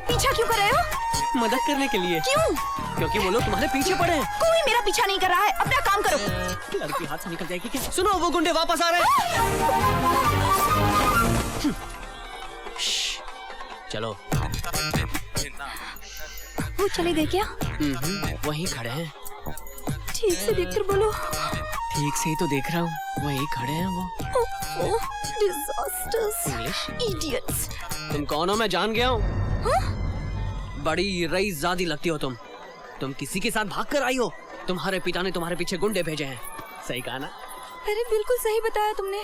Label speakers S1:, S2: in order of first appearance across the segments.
S1: पीछा क्यों कर रहे हो?
S2: मदद करने के लिए।
S1: क्यों?
S2: क्योंकि वो लोग तुम्हारे पीछे पड़े हैं।
S1: कोई मेरा पीछा नहीं कर रहा है, अपना काम करो।
S2: लड़की हाथ से निकल जाएगी क्या? सुनो, वो गुंडे वापस आ रहे हैं। चलो।
S1: वो चले गए क्या?
S2: वहीं खड़े हैं।
S1: ठीक से देखकर बोलो।
S2: ठीक से ही तो देख रहा हूँ, वहीं खड़े हैं वो।
S1: Disasters,
S2: English
S1: idiots.
S2: तुम कौन हो? मैं जान गया हूँ। बड़ी रईसजादी लगती हो तुम किसी के साथ भाग कर आई हो। तुम्हारे पिता ने तुम्हारे पीछे गुंडे भेजे हैं। सही कहा ना?
S1: अरे बिल्कुल सही बताया तुमने।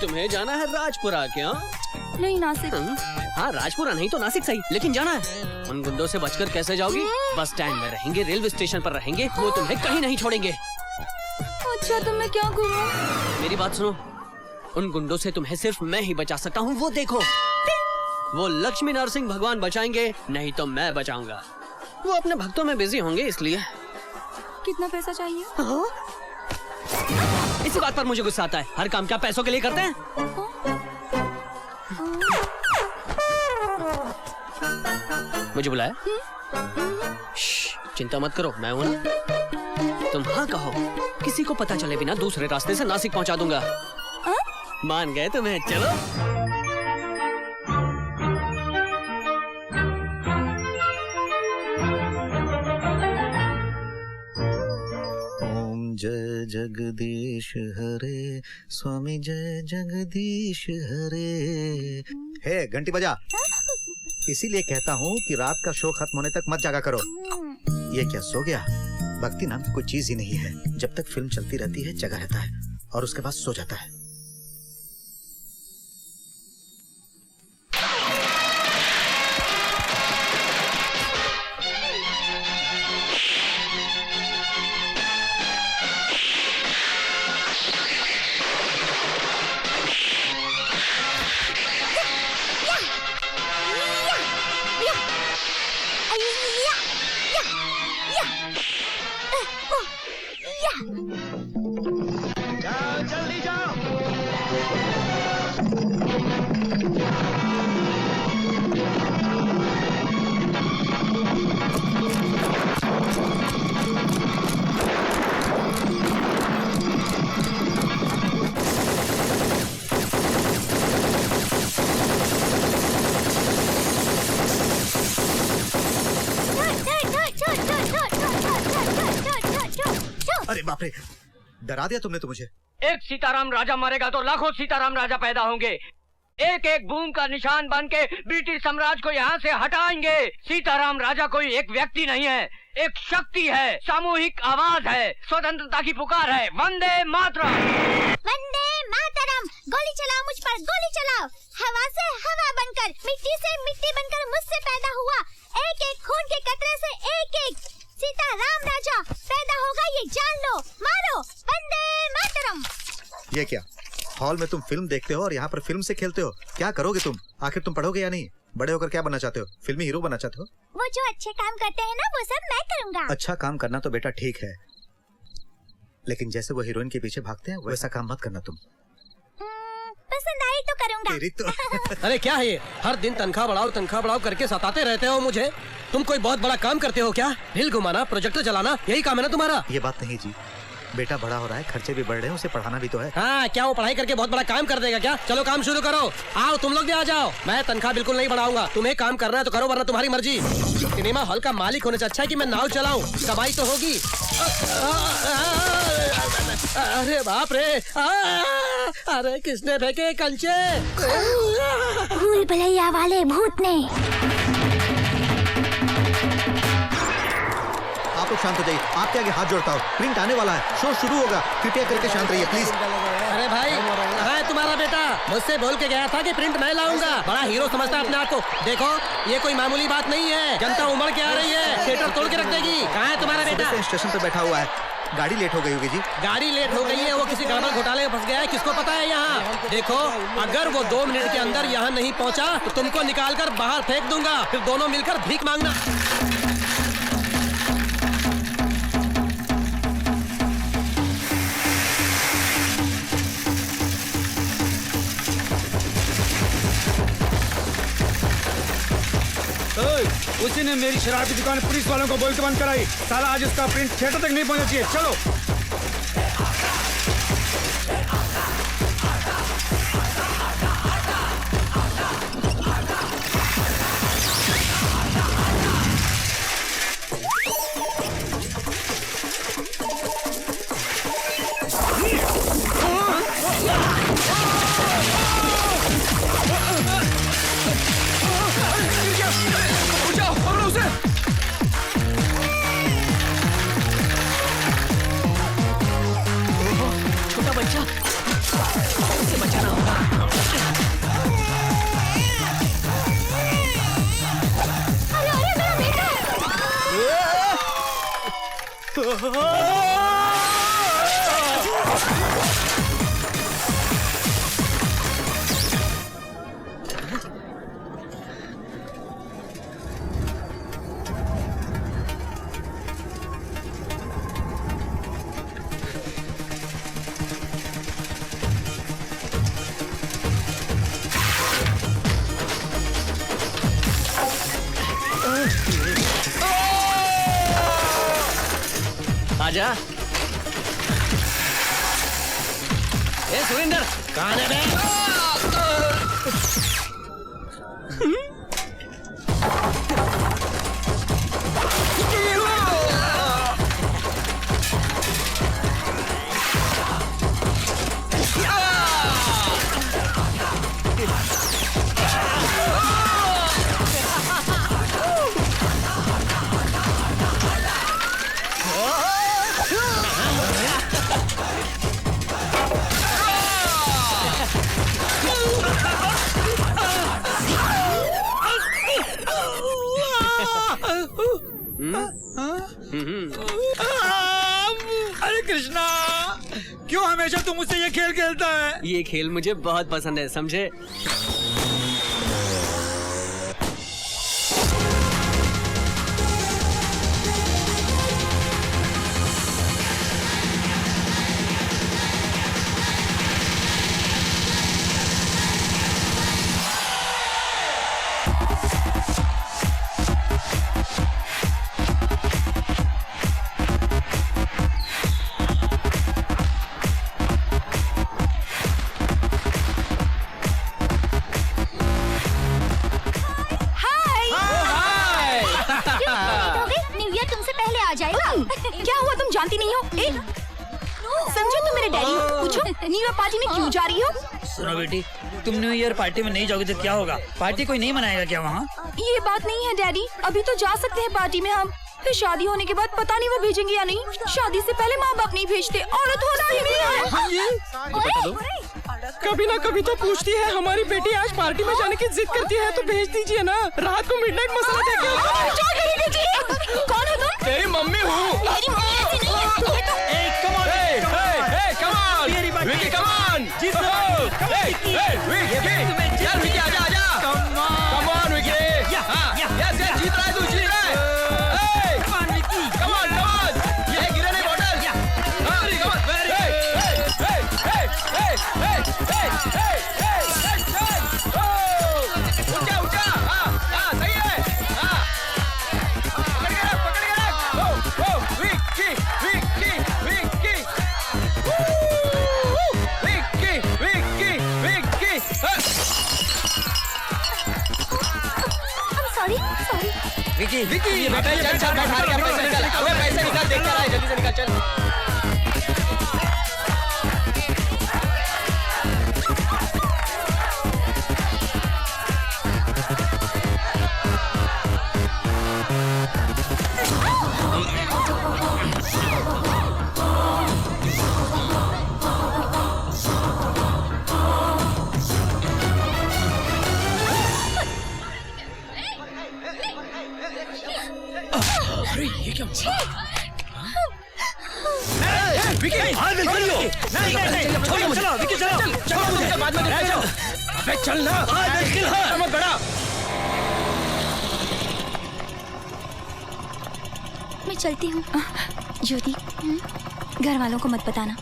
S2: तुम्हें जाना है राजपुरा क्या?
S1: नहीं, नासिक।
S2: हाँ, राजपुरा नहीं तो नासिक सही, लेकिन जाना है। उन गुंडों से बचकर कैसे जाओगी? बस स्टैंड में रहेंगे, रेलवे स्टेशन पर रहेंगे, वो तुम्हें कहीं नहीं छोड़ेंगे।
S1: अच्छा, तो मैं क्या करूँ?
S2: मेरी बात सुनो, उन गुंडों से तुम्हें सिर्फ मैं ही बचा सकता हूँ। वो देखो, वो लक्ष्मी नरसिंह भगवान बचाएंगे, नहीं तो मैं बचाऊंगा। वो अपने भक्तों में बिजी होंगे इसलिए।
S1: कितना पैसा चाहिए?
S2: इसी बात पर मुझे गुस्सा आता है। हर काम क्या पैसों के लिए करते हैं? मुझे बुलाया? चिंता मत करो, मैं हूं ना। तुम हाँ कहो, किसी को पता चले बिना दूसरे रास्ते से नासिक पहुंचा दूंगा। मान गए तुम्हें? चलो।
S3: जय जगदीश हरे, स्वामी जय जगदीश हरे। हे घंटी बजा। इसीलिए कहता हूँ कि रात का शो खत्म होने तक मत जागा करो। ये क्या सो गया? भक्ति नाम की कोई चीज ही नहीं है। जब तक फिल्म चलती रहती है जगा रहता है और उसके बाद सो जाता है। अरे बाप रे, डरा दिया तुमने तो मुझे।
S2: एक सीताराम राजा मरेगा तो लाखों सीताराम राजा पैदा होंगे। एक एक बूम का निशान बन के ब्रिटिश साम्राज्य को यहाँ से हटाएंगे। सीताराम राजा कोई एक व्यक्ति नहीं है, एक शक्ति है, सामूहिक आवाज है, स्वतंत्रता की पुकार है। वंदे मातरम।
S4: वंदे मातरम। गोली चलाओ मुझ पर, गोली चलाओ। हवा से हवा बनकर, मिट्टी से मिट्टी बनकर मुझसे पैदा हुआ। एक एक खून के कतरे से एक एक सीताराम राजा पैदा होगा, ये जान लो। मारो, वंदे मातरम।
S3: ये क्या, हॉल में तुम फिल्म देखते हो और यहाँ पर फिल्म से खेलते हो? क्या करोगे तुम? आखिर तुम पढ़ोगे या नहीं? बड़े होकर क्या बनना चाहते हो? फिल्मी हीरो बनना चाहते हो?
S4: वो जो अच्छे काम करते हैं ना, वो सब मैं करूँगा।
S3: अच्छा काम करना तो बेटा ठीक है, लेकिन जैसे वो हीरोइन के पीछे भागते हैं वैसा काम मत करना तुम।
S4: पसंद आई तो करूँगा।
S3: तेरी तो
S2: अरे क्या है ये? हर दिन तनख्वाह बढ़ाओ करके सताते रहते हो मुझे। तुम कोई बहुत बड़ा काम करते हो क्या? हिल घुमाना, प्रोजेक्टर चलाना, यही काम है ना तुम्हारा?
S3: ये बात नहीं जी, बेटा बड़ा हो रहा है, खर्चे भी बढ़ रहे हैं, उसे पढ़ाना भी तो है।
S2: हाँ, क्या वो पढ़ाई करके बहुत बड़ा काम कर देगा क्या? चलो काम शुरू करो। आओ तुम लोग भी आ जाओ। मैं तनख्वाह बिल्कुल नहीं बढ़ाऊंगा। तुम्हें काम करना है तो करो, वरना तुम्हारी मर्जी। सिनेमा हॉल का मालिक होने से अच्छा है कि मैं नाव चलाऊं, कमाई तो होगी। अरे बाप रे, अरे किसने फेंके कंचे?
S4: भूल भुलैया वाले भूत ने।
S3: आप लोग शांत हो जाइए, आपके आगे हाथ जोड़ता हूँ। प्रिंट आने वाला है, शो शुरू होगा, कृपया करके शांत रहिए प्लीज।
S2: अरे भाई, कहाँ है तुम्हारा बेटा? मुझसे बोल के गया था कि प्रिंट मैं लाऊंगा। बड़ा हीरो समझता है अपने आप को। देखो, ये कोई मामूली बात नहीं है। जनता उमड़ के आ रही है, थिएटर तोड़ के रख देगी। कहाँ है तुम्हारा बेटा?
S3: स्टेशन पे बैठा हुआ है। गाड़ी लेट हो गई होगी जी।
S2: गाड़ी लेट हो गई है, वो किसी गड़बड़ घोटाले में फंस गया है, किसको पता है यहाँ? देखो, अगर वो 2 मिनट के अंदर यहाँ नहीं पहुँचा तो तुमको निकाल कर बाहर फेंक दूंगा, फिर दोनों मिलकर भीख मांगना।
S5: मेरी शराब की दुकान पुलिस वालों को बोल के बंद कराई। साला आज इसका प्रिंट थिएटर तक नहीं पहुंचना चाहिए। चलो।
S2: छोटा बच्चा, उसे बचाना होगा।
S4: अरे अरे मेरा बेटा!
S2: आजा। ए सुरेंद्र, कहाँ है बे?
S5: अरे कृष्णा, क्यों हमेशा तुम मुझसे ये खेल खेलता है?
S2: ये खेल मुझे बहुत पसंद है, समझे?
S1: क्या हुआ, तुम जानती नहीं हो? समझो तुम मेरे डैडी हो, पूछो न्यू ईयर पार्टी में क्यों जा रही हो?
S6: सुनो बेटी, तुम न्यू ईयर पार्टी में नहीं जाओगे तो क्या होगा? पार्टी कोई नहीं मनाएगा क्या वहाँ?
S1: ये बात नहीं है डैडी, अभी तो जा सकते हैं पार्टी में हम, फिर शादी होने के बाद पता नहीं वो भेजेंगे या नहीं। शादी से पहले माँ बाप नहीं भेजते, औरत होना ही नहीं है।
S7: कभी ना कभी तो पूछती है हमारी बेटी आज पार्टी में जाने की जिद करती है तो भेज दीजिए ना। रात को मिडनाइट मसाला देके।
S1: कौन हो तुम?
S7: तेरी मम्मी हूँ।
S1: मेरी मम्मी ऐसी नहीं है, तुम्हें तो
S7: विकी कम ऑन, जीत विकी, यार विकी आजा आजा, come on Vicky, yes yes जीत रहा है तू, जीत रहा है, come on Vicky, come on, ये गिरा नहीं बॉटल, वेरी गुड, ऊंचा ऊंचा, हाँ सही है, हाँ पकड़ के रख, ओ विकी विकी विकी
S6: विकी,
S7: विकी ये बेटा चल चल बैठ हार गया, पैसे निकाल, अबे पैसे निकाल, देख कर आए, जल्दी से निकाल चल।
S6: अरे ये क्या?
S7: विकी नहीं, छोड़ो मुझे,
S6: चलो विकी चलो,
S7: चलो मुझे बाद में दिखाया जाओ। अबे चल ना, मत बड़ा।
S1: मैं चलती हूँ। ज्योति, घर वालों को मत बताना,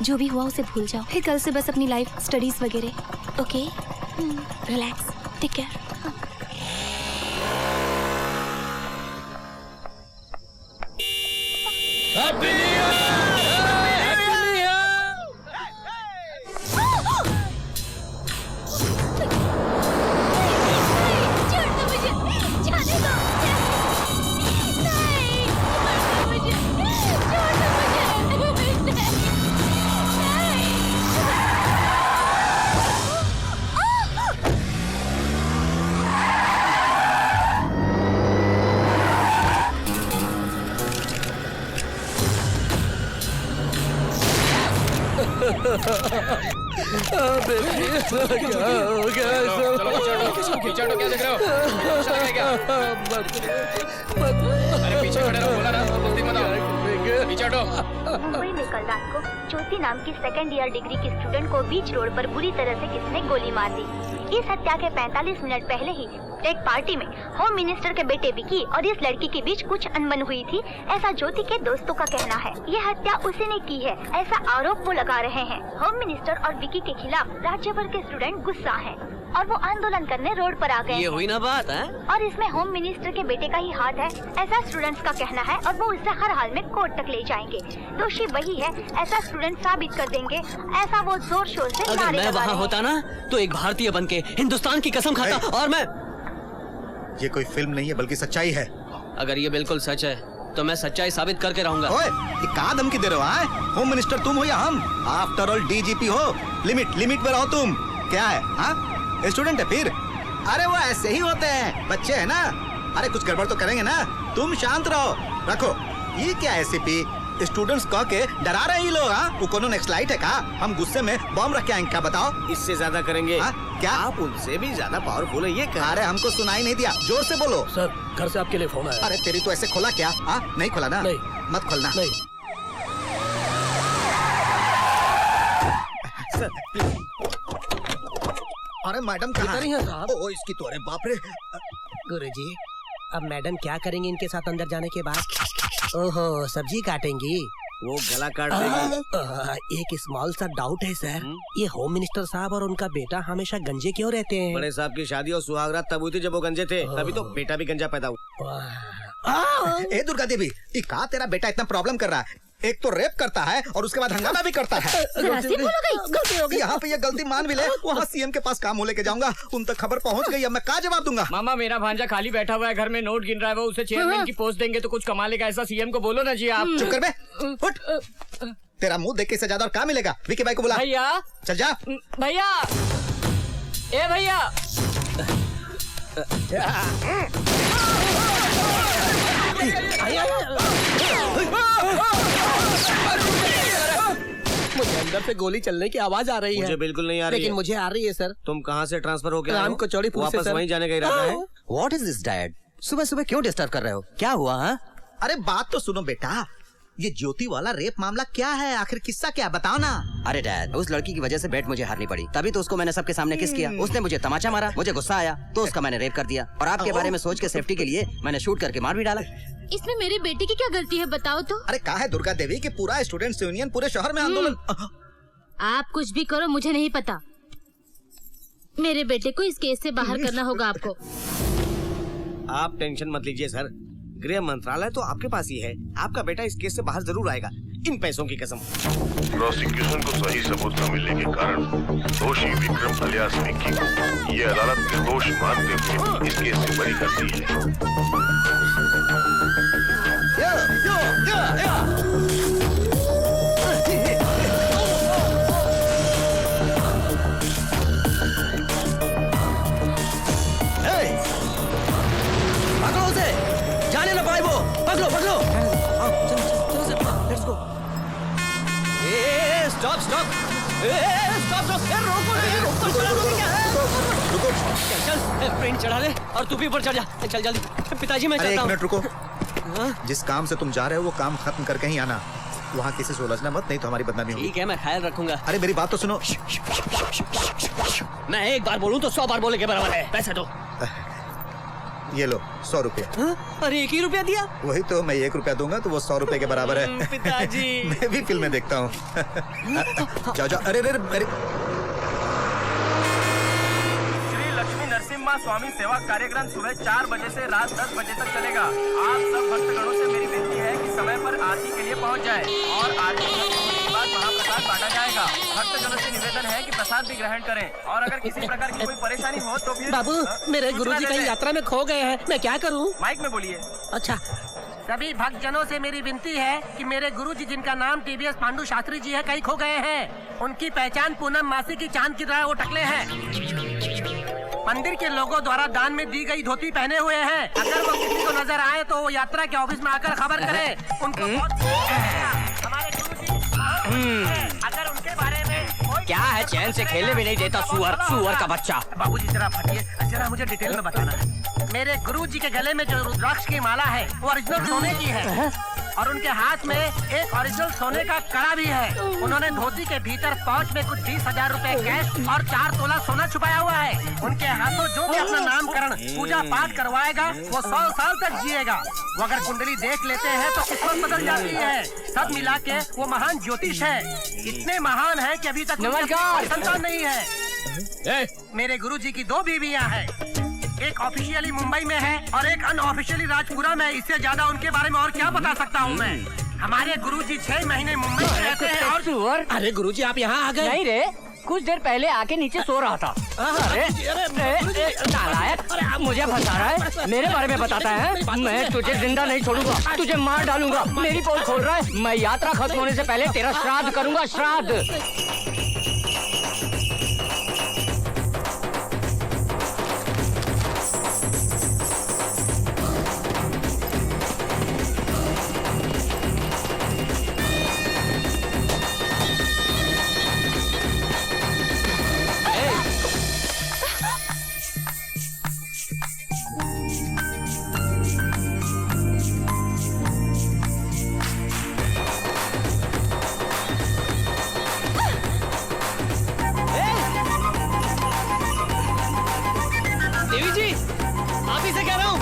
S1: जो भी हुआ उसे भूल जाओ, फिर कल से बस अपनी लाइफ, स्टडीज वगैरह। Okay, relax, take care.
S7: Happy new year, happy new year.
S4: छोड़ दो मुझे, जाने दो। नहीं, छोड़ दो मुझे, छोड़ दो मुझे। नहीं।
S7: क्या हो गया?
S8: पीछे हटो, क्या देख रहे हो? क्या? अरे पीछे खड़े रहो, बोला ना, जल्दी मत आओ। पीछे हटो।
S4: मुंबई में कल रात को ज्योति नाम की सेकंड ईयर डिग्री की स्टूडेंट को बीच रोड पर बुरी तरह से किसी ने गोली मार दी। इस हत्या के 45 मिनट पहले ही एक पार्टी में होम मिनिस्टर के बेटे विकी और इस लड़की के बीच कुछ अनबन हुई थी, ऐसा ज्योति के दोस्तों का कहना है। यह हत्या उसी ने की है, ऐसा आरोप वो लगा रहे हैं। होम मिनिस्टर और विकी के खिलाफ राज्य भर के स्टूडेंट गुस्सा हैं और वो आंदोलन करने रोड पर आ गए।
S2: ये हुई ना बात है?
S4: और इसमें होम मिनिस्टर के बेटे का ही हाथ है, ऐसा स्टूडेंट्स का कहना है और वो उसे हर हाल में कोर्ट तक ले जाएंगे। दोषी वही है, ऐसा स्टूडेंट साबित कर देंगे, ऐसा वो जोर शोर से
S2: अगर मैं वहाँ होता ना तो एक भारतीय बनके हिंदुस्तान की कसम खाता। और मैं,
S3: ये कोई फिल्म नहीं है बल्कि सच्चाई है।
S2: अगर ये बिल्कुल सच है तो मैं सच्चाई साबित करके रहूंगा।
S3: ओए, ये कहाँ धमकी दे रहे हो? हाँ? होम मिनिस्टर तुम हो या हम? आफ्टर ऑल डीजीपी हो, लिमिट में रहो तुम। क्या है? हाँ? स्टूडेंट है फिर? अरे वो ऐसे ही होते हैं, बच्चे हैं ना। अरे कुछ गड़बड़ तो करेंगे ना, तुम शांत रहो। रखो, ये क्या है एसीपी? स्टूडेंट्स कह के डरा रहे हैं लोग। हाँ? वो कोनो नेक्स्ट लाइट है का? हम गुस्से में बम रख के आएंगे क्या? बताओ।
S7: इससे ज्यादा करेंगे।
S3: हाँ? क्या
S7: आप उनसे भी ज्यादा पावरफुल है, ये कहा।
S3: अरे हमको सुनाई नहीं दिया, जोर से बोलो।
S6: सर, घर से आपके लिए फोन आया।
S3: अरे तेरी तो ऐसे खोला क्या? हाँ? नहीं खोला ना?
S6: नहीं।
S3: मत खोलना।
S6: नहीं।
S3: अरे मैडम कहाँ
S9: इधर ही है साहब।
S3: ओ इसकी तो, अरे बाप रे।
S9: गुरुजी, अब मैडम क्या करेंगी इनके साथ अंदर जाने के बाद? ओहो, सब्जी काटेंगी।
S7: वो गला काट देगी।
S9: एक स्मॉल सा डाउट है सर, ये होम मिनिस्टर साहब और उनका बेटा हमेशा गंजे क्यों रहते हैं?
S7: बड़े साहब की शादी और सुहागरात तब हुई थी जब वो गंजे थे, तभी तो बेटा भी गंजा पैदा हुआ।
S3: ए दुर्गा देवी, ये कहा तेरा बेटा इतना प्रॉब्लम कर रहा है? एक तो रेप करता है और उसके बाद हंगामा भी करता है। यहाँ पे ये गलती मान भी ले, वहाँ सीएम के पास काम हो लेके जाऊंगा, उन तक खबर पहुँच गई, अब मैं क्या जवाब दूंगा?
S2: मामा, मेरा भांजा खाली बैठा हुआ है घर में, नोट गिन रहा है, वो उसे चेयरमैन की पोस्ट देंगे तो कुछ कमा लेगा, ऐसा सीएम को बोलो ना जी आप।
S3: चुप कर बे, उठ। तेरा मुंह देख के इससे ज्यादा और क्या मिलेगा? विकी भाई को बुला।
S2: भैया,
S3: चल जा।
S2: भैया, ए भैया।
S9: मुझे अंदर से गोली चलने की आवाज आ रही है।
S7: मुझे बिल्कुल नहीं आ रही
S9: लेकिन
S7: है।
S9: मुझे आ रही है सर।
S7: तुम कहाँ से ट्रांसफर हो गए?
S9: राम को चौड़ीपुर से
S7: वापस
S9: सर।
S7: वहीं जाने का इरादा है?
S10: What is this dad? सुबह सुबह क्यों डिस्टर्ब कर रहे हो? क्या हुआ? हाँ?
S3: अरे बात तो सुनो बेटा, ये ज्योति वाला रेप मामला क्या है? आखिर किस्सा क्या, बताओ ना।
S10: अरे डैड, उस लड़की की वजह से बेट मुझे हारनी पड़ी, तभी तो उसको मैंने सबके सामने किस किया। उसने मुझे तमाचा मारा, मुझे गुस्सा आया तो उसका मैंने रेप कर दिया, और आपके बारे में सोच के सेफ्टी के लिए मैंने शूट करके मार भी डाला।
S4: इसमें मेरे बेटे की क्या गलती है बताओ तो?
S3: अरे कहा है दुर्गा देवी कि पूरा स्टूडेंट्स यूनियन पूरे शहर में आंदोलन।
S4: आप कुछ भी करो, मुझे नहीं पता। मेरे बेटे को इस केस से बाहर करना होगा आपको।
S7: आप टेंशन मत लीजिए सर, गृह मंत्रालय तो आपके पास ही है। आपका बेटा इस केस से बाहर जरूर आएगा, इन पैसों की कसम।
S11: प्रोसिक्यूशन को सही सबूत न मिलने के कारण दोषी विक्रम अलियास विक्की को ये अदालत निर्दोष मानते हुए इस केस से बरी करती है।
S10: पकड़ो उसे, जाने ना पाए वो। पकड़ो पकड़ो।
S9: Let's go.
S7: Stop stop stop stop, रोको
S2: रुको, चल प्रिंट चढ़ा ले और तू भी ऊपर चढ़ जा, चल जल्दी। पिताजी मैं
S3: अरे
S2: चलता
S3: एक
S2: हूँ।
S3: मिनट रुको, जिस काम से तुम जा रहे हो वो काम खत्म करके ही आना। वहाँ किसी से उलझना मत, नहीं तो हमारी बदनामी होगी।
S2: ठीक है, मैं ख्याल रखूंगा।
S3: अरे मेरी बात तो सुनो।
S2: मैं एक बार बोलूँ तो 100 बार बोले के बराबर है। पैसे दो।
S3: ये लो 100 रुपया।
S2: अरे 1 ही रुपया दिया?
S3: वही तो, मैं 1 रुपया दूंगा तो वो 100 रुपए के बराबर है।
S2: पिताजी।
S3: मैं भी फिल्में देखता हूँ। जाओ जाओ। अरे अरे अरे,
S8: श्री लक्ष्मी नरसिम्हा स्वामी सेवा कार्यक्रम सुबह 4 बजे से रात 10 बजे तक चलेगा। आप सब भक्तगणों से मेरी विनती है कि
S7: समय पर आरती के लिए पहुंच जाए और आरती खत्म होने के बाद महाप्रसाद बांटा जाएगा। भक्तजनों से निवेदन है कि प्रसाद भी ग्रहण करें और अगर किसी प्रकार की कोई परेशानी हो तो फिर
S9: बाबू मेरे गुरुजी कहीं यात्रा में खो गए हैं, मैं क्या करूं?
S7: माइक में बोलिए।
S9: अच्छा, सभी भक्तजनों से मेरी विनती है कि मेरे गुरुजी जिनका नाम टीवीएस पांडु शास्त्री जी है कहीं खो गए हैं। उनकी पहचान पूनम मासी की चांद की तरह वो टकले हैं। मंदिर के लोगों द्वारा दान में दी गई धोती पहने हुए हैं। अगर वो किसी को नजर आए तो वो यात्रा के ऑफिस में आकर खबर करे। उनको हमारे गुरुजी अगर उनके बारे में
S2: क्या है, चैन से खेलने भी नहीं देता सुअर का बच्चा।
S9: बाबूजी जरा फटिए, जरा मुझे डिटेल में बताना है। मेरे गुरुजी के गले में जो रुद्राक्ष की माला है वो ओरिजिनल सोने की है और उनके हाथ में एक ओरिजिनल सोने का कड़ा भी है। उन्होंने धोती के भीतर पाउच में कुछ 20,000 रुपए कैश और 4 तोला सोना छुपाया हुआ है। उनके हाथों जो भी अपना नामकरण पूजा पाठ करवाएगा वो 100 साल तक जिएगा। वो अगर कुंडली देख लेते हैं तो किस्मत बदल जाती है। सब मिला के वो महान ज्योतिष है, इतने महान है कि अभी तक उनकी संतान नहीं है। मेरे गुरुजी की 2 बीवियां हैं, एक ऑफिशियली मुंबई में है और एक अनऑफिशियली राजपुरा में। इससे ज्यादा उनके बारे में और क्या बता सकता हूँ मैं। हमारे गुरुजी 6 महीने मुंबई में रहते हैं और
S2: सुअर।
S9: अरे गुरुजी आप यहाँ आ गए?
S2: नहीं रे, कुछ देर पहले आके नीचे सो रहा था। अरे नालायक, मुझे फंसा रहा है, मेरे बारे में बताता है। मैं तुझे जिंदा नहीं छोड़ूंगा, तुझे मार डालूंगा। मेरी पोल खोल रहा है। मैं यात्रा खत्म होने से पहले तेरा श्राद्ध करूंगा, श्राद्ध।
S7: देवी जी, आप ही से कह रहा हूँ।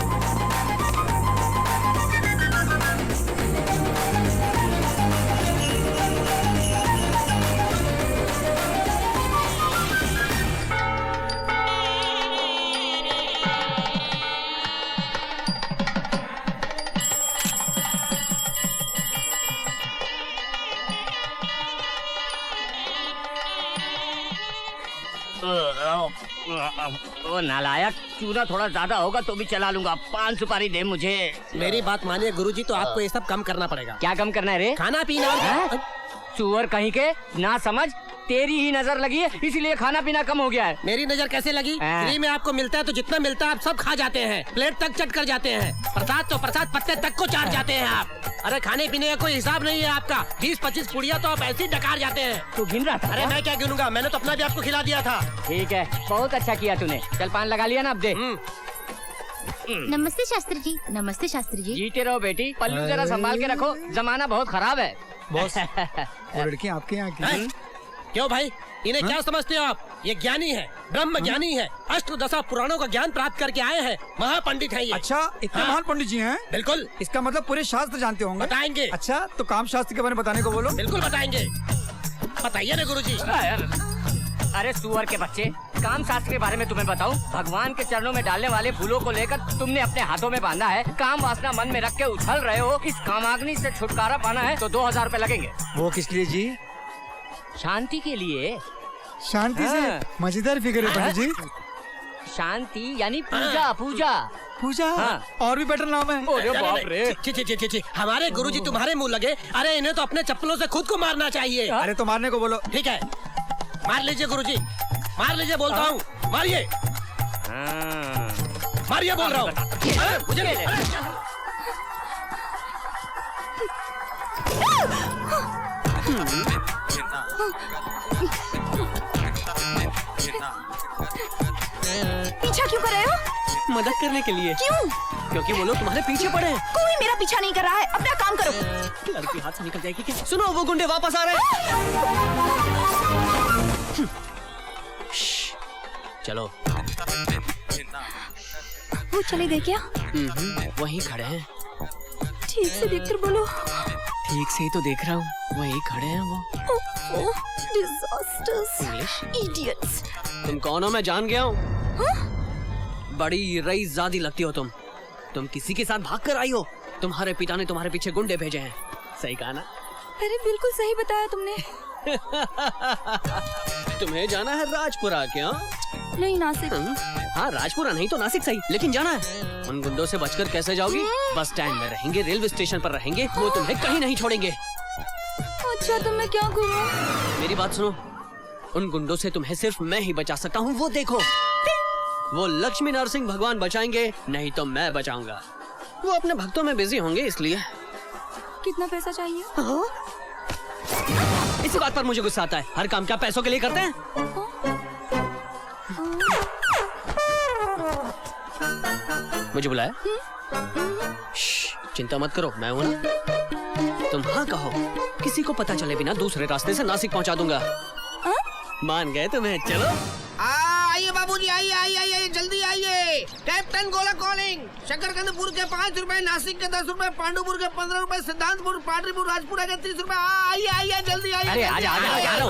S2: ओ नालायक, चूना थोड़ा ज्यादा होगा तो भी चला लूंगा। 5 सुपारी दे मुझे।
S9: मेरी बात मानिए गुरुजी, तो आपको ये सब कम करना पड़ेगा।
S2: क्या कम करना है रे?
S9: खाना पीना।
S2: सुअर कहीं के, ना समझ, तेरी ही नजर लगी है इसीलिए खाना पीना कम हो गया है।
S9: मेरी नजर कैसे लगी? फ्री में आपको मिलता है तो जितना मिलता है आप सब खा जाते हैं, प्लेट तक चट कर जाते हैं। प्रसाद तो प्रसाद पत्ते तक को चाट जाते हैं आप। अरे खाने पीने का कोई हिसाब नहीं है आपका। 20-25 पुड़िया तो आप ऐसे ही डकार जाते हैं।
S2: तू गिन रहा था?
S9: अरे मैं क्या गिनूंगा, मैंने तो अपना भी आपको खिला दिया था।
S2: ठीक है, बहुत अच्छा किया तूने। चल पान लगा लिया ना, अब दे।
S4: नमस्ते शास्त्री जी। नमस्ते शास्त्री जी।
S2: जीते रहो बेटी, पल्लू जरा संभाल के रखो, जमाना बहुत खराब है।
S5: बॉस, वो लड़की आपके यहाँ की?
S9: क्यों भाई, इन्हें क्या समझते हो आप? ये ज्ञानी है, ब्रह्म ज्ञानी है, अष्टदशा पुराणों का ज्ञान प्राप्त करके आए हैं, महापंडित है ये।
S5: अच्छा, इतने महान पंडित जी हैं?
S9: बिल्कुल।
S5: इसका मतलब पूरे शास्त्र जानते होंगे?
S9: बताएंगे।
S5: अच्छा, तो काम शास्त्र के बारे में बताने को बोलो।
S9: बिल्कुल बताएंगे, बताइए ना गुरुजी।
S2: अरे सुअर के बच्चे, काम शास्त्र के बारे में तुम्हें बताऊं? भगवान के चरणों में डालने वाले फूलों को लेकर तुमने अपने हाथों में बांधा है। काम वासना मन में रख के उछल रहे हो। इस कामाग्नि से छुटकारा पाना है तो 2000 रुपए लगेंगे।
S5: वो किस लिए जी?
S2: शांति के लिए।
S5: शांति से? मजेदार फिगर है पंडित जी।
S2: शांति यानी पूजा। पूजा
S5: पूजा? और भी बेटर नाम है।
S2: अरे बाप रे।
S9: ची, हमारे गुरुजी तुम्हारे मुंह लगे। अरे इन्हें तो अपने चप्पलों से खुद को मारना चाहिए।
S5: अरे तो मारने को बोलो।
S9: ठीक है, मार लीजिए गुरुजी, मार लीजिए बोलता हूँ, मारिए मारिए बोल रहा हूँ। मुझे
S1: पीछा क्यों कर रहे हो?
S7: मदद करने के लिए।
S1: क्यों?
S7: क्योंकि वो लोग तुम्हारे पीछे पड़े हैं।
S1: कोई मेरा पीछा नहीं कर रहा है, अपना काम करो।
S7: लड़की हाथ से निकल जाएगी क्या? सुनो, वो गुंडे वापस आ रहे हैं। चलो।
S1: वो चले गए क्या?
S7: वहीं खड़े हैं।
S1: ठीक से देखकर बोलो।
S7: ठीक से ही तो देख रहा हूँ, वहीं खड़े हैं वो।
S1: Disasters, idiots.
S7: तुम कौन हो? मैं जान गया हूँ। बड़ी रईसजादी लगती हो तुम किसी के साथ भाग कर आई हो। तुम्हारे पिता ने तुम्हारे पीछे गुंडे भेजे हैं। सही कहा ना?
S1: अरे बिल्कुल सही बताया तुमने।
S7: तुम्हें जाना है राजपुरा क्या?
S1: नहीं, नासिक।
S7: हाँ, राजपुरा नहीं तो नासिक सही, लेकिन जाना है। उन गुंडों से बचकर कैसे जाओगी? बस स्टैंड में रहेंगे, रेलवे स्टेशन पर रहेंगे, वो तुम्हें कहीं नहीं छोड़ेंगे।
S1: अच्छा, तो मैं क्या करूँ?
S7: मेरी बात सुनो, उन गुंडों से तुम्हें सिर्फ मैं ही बचा सकता हूँ। वो देखो, वो लक्ष्मी नरसिंह भगवान बचाएंगे, नहीं तो मैं बचाऊंगा। वो अपने भक्तों में बिजी होंगे इसलिए।
S1: कितना पैसा चाहिए?
S7: इसी बात पर मुझे गुस्सा आता है। हर काम क्या पैसों के लिए करते हैं? मुझे बुलाया? चिंता मत करो, मैं हूं ना। तुम हाँ कहो, किसी को पता चले बिना दूसरे रास्ते से नासिक पहुंचा दूंगा। मान गए तुम्हें? चलो
S9: आइए बाबूजी, आइए आइए आइए, जल्दी आइए। कैप्टन गोला कॉलिंग। शकरकंदपुर के 5 रुपए, नासिक के 10 रुपए, पांडुपुर के 15 रुपए, सिद्धांतपुर, पाटलिपुर, राजपुरा के 30 रुपए। आइए आइए, जल्दी आइए।
S7: अरे आजा आजा आजा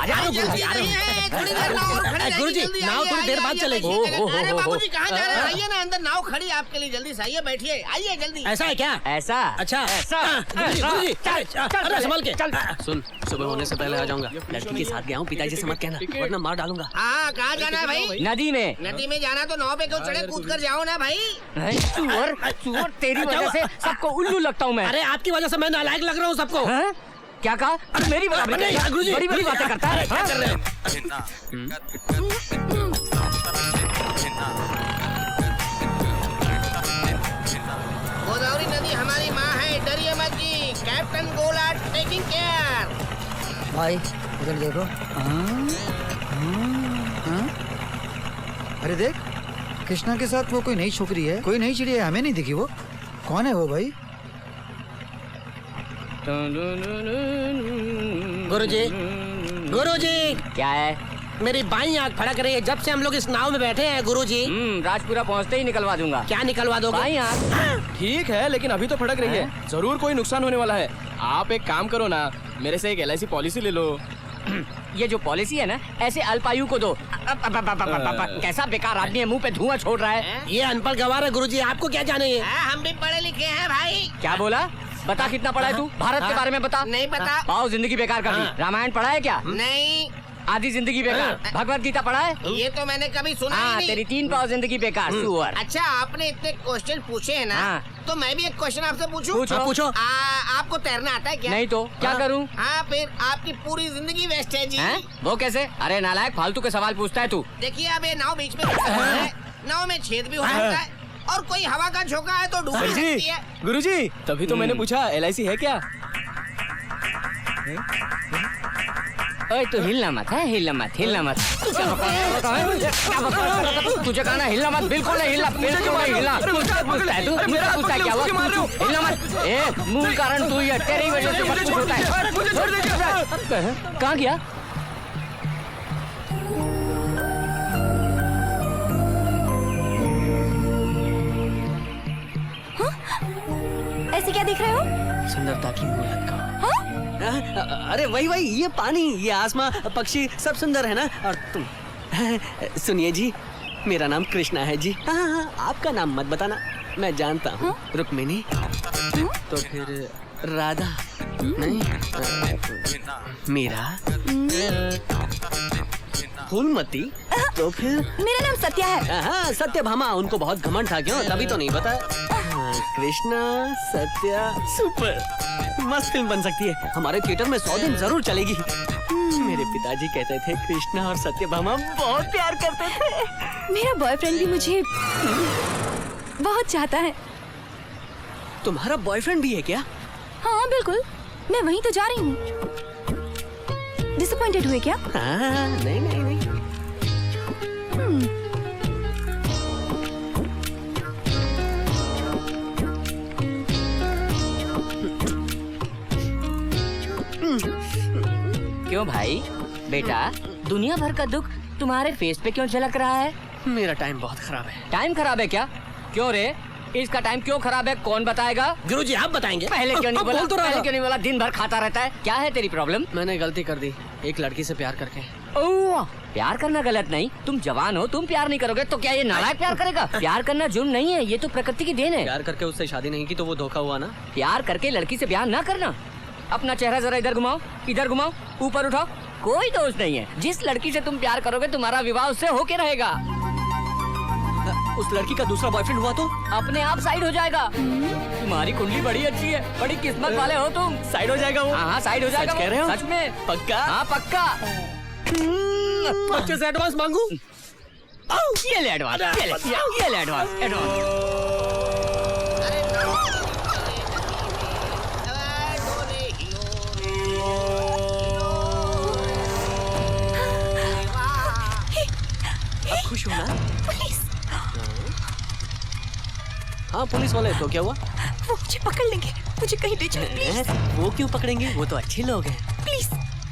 S7: गुरुजी, नाव थोड़ी देर बाद चलेगी।
S9: अरे बाबूजी कहाँ जा रहे हैं? आइए ना, अंदर नाव खड़ी आपके लिए, जल्दी से आइए, बैठिए, आइए जल्दी।
S7: ऐसा है क्या? ऐसा? अच्छा ऐसा। गुरुजी संभाल के चल। सुन, सुबह होने से पहले आ जाऊंगा। लड़की के साथ गया हूँ, पिताजी से मत कहना, वरना मार डालूंगा।
S9: हाँ, कहाँ जाना है भाई?
S2: नदी में।
S9: नदी में जाना तो नाव पे क्यों चढ़े, कूद कर जाओ ना भाई।
S2: चूर, चूर, तेरी वजह से सबको उल्लू लगता हूँ मैं।
S7: अरे आपकी वजह से मैं नालायक लग रहा हूँ सबको।
S2: क्या कहा? मेरी बड़ी बड़ी बातें करता है।
S7: क्या कर रहे हैं?
S9: गोदावरी नदी हमारी माँ है, डरिए मत जी। कैप्टन गोला टेकिंग केयर।
S6: भाई इधर देखो। अरे देख, कृष्णा के साथ वो कोई नई छोकरी है, कोई नई चिड़िया है, हमें नहीं दिखी। वो कौन है वो भाई?
S9: गुरुजी, गुरुजी।
S2: क्या है?
S9: मेरी बाई आंख फड़क रही है जब से हम लोग इस नाव में बैठे हैं गुरुजी।
S2: राजपुरा पहुंचते ही निकलवा दूंगा।
S9: क्या निकलवा दोगे?
S2: बाई आंख।
S7: ठीक है, लेकिन अभी तो फड़क रही है, जरूर कोई नुकसान होने वाला है। आप एक काम करो ना, मेरे से एक LIC पॉलिसी ले लो।
S2: ये जो पॉलिसी है ना, ऐसे अल्पायु को दो। कैसा बेकार आदमी है, मुंह पे धुआं छोड़ रहा है।
S9: ये अनपढ़ गवार है गुरुजी, आपको क्या जाने? हम भी पढ़े लिखे हैं भाई।
S2: क्या बोला? बता कितना पढ़ा है तू? भारत के बारे में बता।
S9: नहीं पता।
S2: पाओ जिंदगी बेकार कर दी। रामायण पढ़ा है क्या?
S9: नहीं।
S2: आधी जिंदगी बेकार। भगवत गीता पढ़ा है?
S9: ये तो मैंने कभी सुना ही नहीं।
S2: तेरी 3 पाव जिंदगी बेकार। सुअर।
S9: अच्छा, आपने इतने क्वेश्चन पूछे हैं ना, तो मैं भी एक क्वेश्चन आपसे पूछूं?
S2: पूछो।
S9: आपको तैरना आता है क्या?
S2: नहीं तो क्या करूं?
S9: हाँ, फिर आपकी पूरी जिंदगी वेस्ट है जी।
S2: वो कैसे? अरे नालायक, फालतू के सवाल पूछता है तू।
S9: देखिए, अब ये नाव बीच में है, नाव में छेद भी हो सकता है, और कोई हवा का झोंका है तो डूब भी सकती है।
S7: गुरुजी, तभी तो मैंने पूछा LIC है क्या?
S2: ओए तू हिलना मत है, हिलना मत, हिलना मत। तुझे कहा ना हिलना मत, बिल्कुल नहीं हिलना, बिल्कुल नहीं हिलना। मुझसे पूछता है तू, मुझसे पूछता है क्या हुआ? हिलना मत। मूल कारण तू ही है, तेरी वजह से सब कुछ होता है। कहाँ गया?
S1: ऐसे क्या देख रहे हो?
S7: सुंदरता की मूलत का। अरे वही ये पानी, ये आसमां, पक्षी सब सुंदर है ना। और तुम सुनिए जी, मेरा नाम कृष्णा है जी। हाँ, आपका नाम मत बताना, मैं जानता हूँ। रुक्मिणी तो फिर राधा नहीं, मीरा, फूलमती तो फिर
S1: मेरा नाम सत्या है।
S7: हाँ, सत्यभामा। उनको बहुत घमंड था क्यों? तभी तो नहीं बताया। कृष्णा, सत्या, सुपर, मस्त फिल्म बन सकती है। हमारे थिएटर में 100 दिन जरूर चलेगी। मेरे पिताजी कहते थे कृष्णा और सत्यभामा बहुत प्यार करते थे।
S1: मेरा बॉयफ्रेंड भी मुझे बहुत चाहता है।
S7: तुम्हारा बॉयफ्रेंड भी है क्या?
S1: हाँ बिल्कुल, मैं वहीं तो जा रही हूँ। डिसअपॉइंटेड हुए क्या?
S7: हाँ, नहीं।
S2: क्यों भाई? बेटा, दुनिया भर का दुख तुम्हारे फेस पे क्यों झलक रहा है?
S7: मेरा टाइम बहुत खराब है।
S2: टाइम खराब है क्या? क्यों रे? इसका टाइम क्यों खराब है, कौन बताएगा?
S7: गुरुजी आप बताएंगे।
S2: पहले क्यों नहीं बोला?
S7: बोल तो
S2: पहले क्यों नहीं बोला? दिन भर खाता रहता है। क्या है तेरी प्रॉब्लम?
S7: मैंने गलती कर दी, एक लड़की से प्यार करके।
S2: ओह, प्यार करना गलत नहीं, तुम जवान हो, तुम प्यार नहीं करोगे तो क्या ये नालायक प्यार करेगा? प्यार करना जुर्म नहीं है, ये तो प्रकृति की देन है।
S7: प्यार करके उससे शादी नहीं की तो वो धोखा हुआ ना।
S2: प्यार करके लड़की से ब्याह ना करना। अपना चेहरा जरा इधर घुमाओ, इधर घुमाओ, ऊपर उठाओ। कोई दोष नहीं है, जिस लड़की से तुम प्यार करोगे तुम्हारा विवाह उससे होके रहेगा।
S7: उस लड़की का दूसरा बॉयफ्रेंड हुआ तो
S2: अपने आप साइड हो जाएगा। तुम्हारी कुंडली बड़ी अच्छी है, बड़ी किस्मत वाले हो तुम।
S7: साइड हो जाएगा वो?
S2: हाँ साइड हो जाएगा।
S7: सच कह रहे हो?
S2: सच में?
S7: पक्का?
S2: हाँ पक्का।
S7: बच्चे से एडवांस मांगू?
S2: ये ले एडवांस, ये ले एडवांस।
S7: खुश हो ना? हाँ पुलिस वाले, तो क्या हुआ?
S1: वो मुझे पकड़ लेंगे, मुझे कहीं ले चलो प्लीज।
S7: वो क्यों पकड़ेंगे? वो तो अच्छे लोग हैं।
S1: प्लीज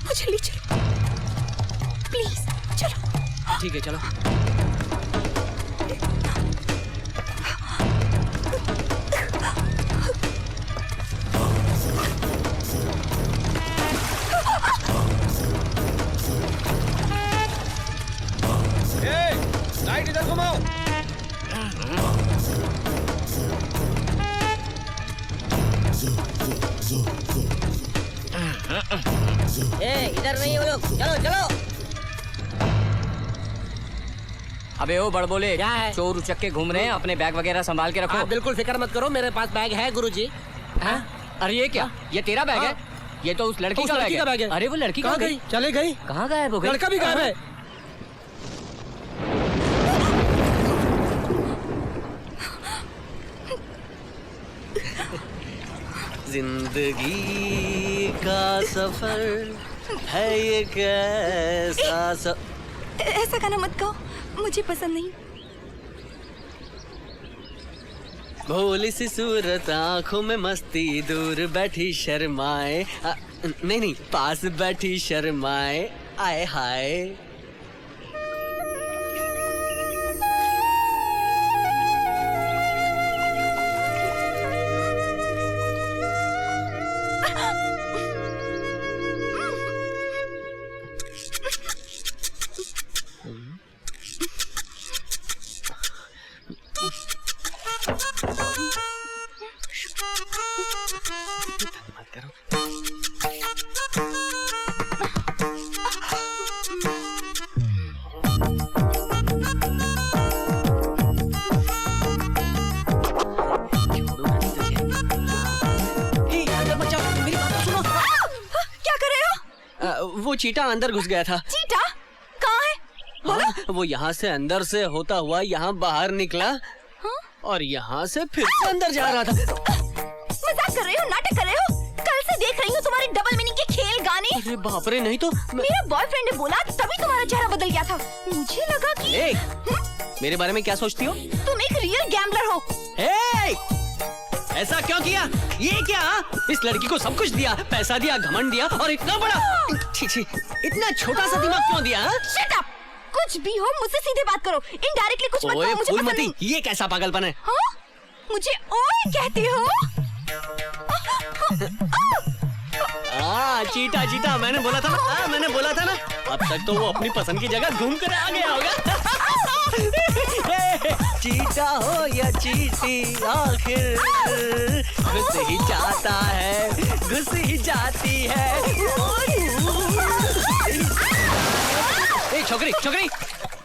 S1: मुझे ले चलो, प्लीज चलो।
S7: ठीक है चलो।
S5: लाइट इधर घुमाओ।
S2: इधर नहीं वो लोग, चलो चलो। अबे ओ बड़बोले,
S9: क्या है?
S2: चोर उचक्के घूम रहे हैं, अपने बैग वगैरह संभाल के रखो।
S9: आप बिल्कुल फिक्र मत करो, मेरे पास बैग है गुरुजी।
S2: हाँ? अरे ये क्या? ये तेरा बैग है? ये तो उस लड़की का बैग है। अरे वो लड़की
S9: कहाँ गई? चले गई?
S2: कहाँ गायब हो गई?
S9: लड़का भी गायब है।
S7: जिंदगी का सफर है ये कैसा
S1: ऐसा गाना मत गाओ, मुझे पसंद नहीं।
S7: भोली सी सूरत, आंखों में मस्ती, दूर बैठी शर्माए। नहीं पास बैठी शर्माए। आए हाय। वो चीटा अंदर घुस गया था।
S1: चीटा कहाँ है?
S7: हाँ, वो यहाँ से अंदर से होता हुआ यहाँ बाहर निकला।
S1: हाँ?
S7: और यहाँ से फिर से अंदर जा रहा था।
S1: मजाक कर रहे हो? नाटक कर रहे हो? कल से देख रही हूँ तुम्हारे डबल मीनिंग के खेल गाने।
S7: अरे बाप रे, नहीं तो
S1: मेरा बॉयफ्रेंड ने बोला तभी तुम्हारा चेहरा बदल गया था। मुझे लगा कि
S7: मेरे बारे में क्या सोचती हो?
S1: तुम एक रियल गैम्बलर हो।
S7: ऐसा क्यों किया? ये क्या? इस लड़की को सब कुछ दिया, पैसा दिया, घमंड दिया, और इतना बड़ा छी, इतना छोटा सा दिमाग क्यों दिया?
S1: Shut up! कुछ भी हो मुझसे सीधे बात करो, इनडायरेक्टली कुछ मत कहो, मुझे पसंद नहीं।
S7: ये कैसा पागलपन है?
S1: हाँ? मुझे ओए कहते हो?
S7: चीटा चीटा, मैंने बोला था ना, मैंने बोला था ना। अब तक तो वो अपनी पसंद की जगह घूम कर आ गया होगा। चीटा हो या चीटी, आखिर घुस ही जाता है, घुस ही जाती है। ए छोकरी, छोकरी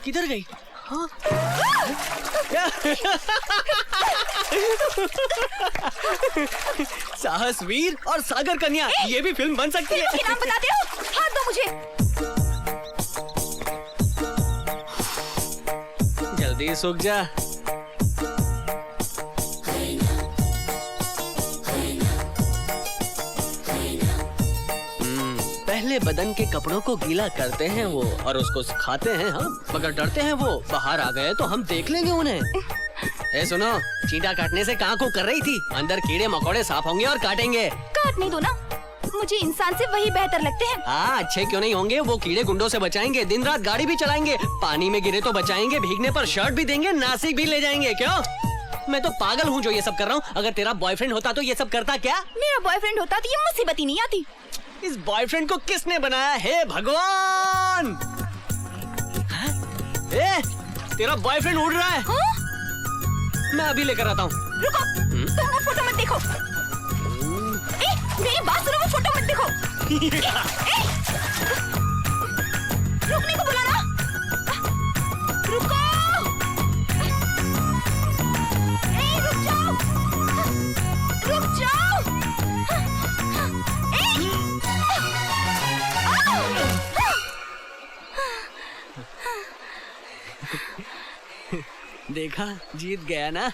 S7: किधर गई? हाँ? साहस वीर और सागर कन्या, ये भी फिल्म बन सकती है।
S1: नाम बताते हो? हाथ दो मुझे।
S7: जल्दी सूख जा। पहले बदन के कपड़ों को गीला करते हैं वो, और उसको सुखाते हैं हम, मगर डरते हैं वो बाहर आ गए तो हम देख लेंगे उन्हें। ए सुनो, चींटा काटने से कहाँ को कर रही थी? अंदर कीड़े मकोड़े साफ होंगे और काटेंगे।
S1: काटने दो ना, मुझे इंसान से वही बेहतर लगते हैं।
S7: हाँ, अच्छे क्यों नहीं होंगे? वो कीड़े गुंडों से बचाएंगे, दिन रात गाड़ी भी चलाएंगे, पानी में गिरे तो बचाएंगे, भीगने पर शर्ट भी देंगे, नासिक भी ले जाएंगे। क्यों? मैं तो पागल हूँ जो ये सब कर रहा हूँ। अगर तेरा बॉयफ्रेंड होता तो ये सब करता क्या?
S1: मेरा बॉयफ्रेंड होता तो ये मुसीबत ही नहीं आती।
S7: इस बॉयफ्रेंड को किसने बनाया? हे भगवान! ए, तेरा बॉयफ्रेंड उड़ रहा है।
S1: हाँ?
S7: मैं अभी लेकर आता हूँ।
S1: रुको, तुम वो फोटो मत देखो। ए, मेरी बात सुनो, वो फोटो मत देखो। ए, रुकने को बोला ना। रुको। ए, रुक जाओ। रुक जाओ। ए,
S7: देखा, जीत गया ना।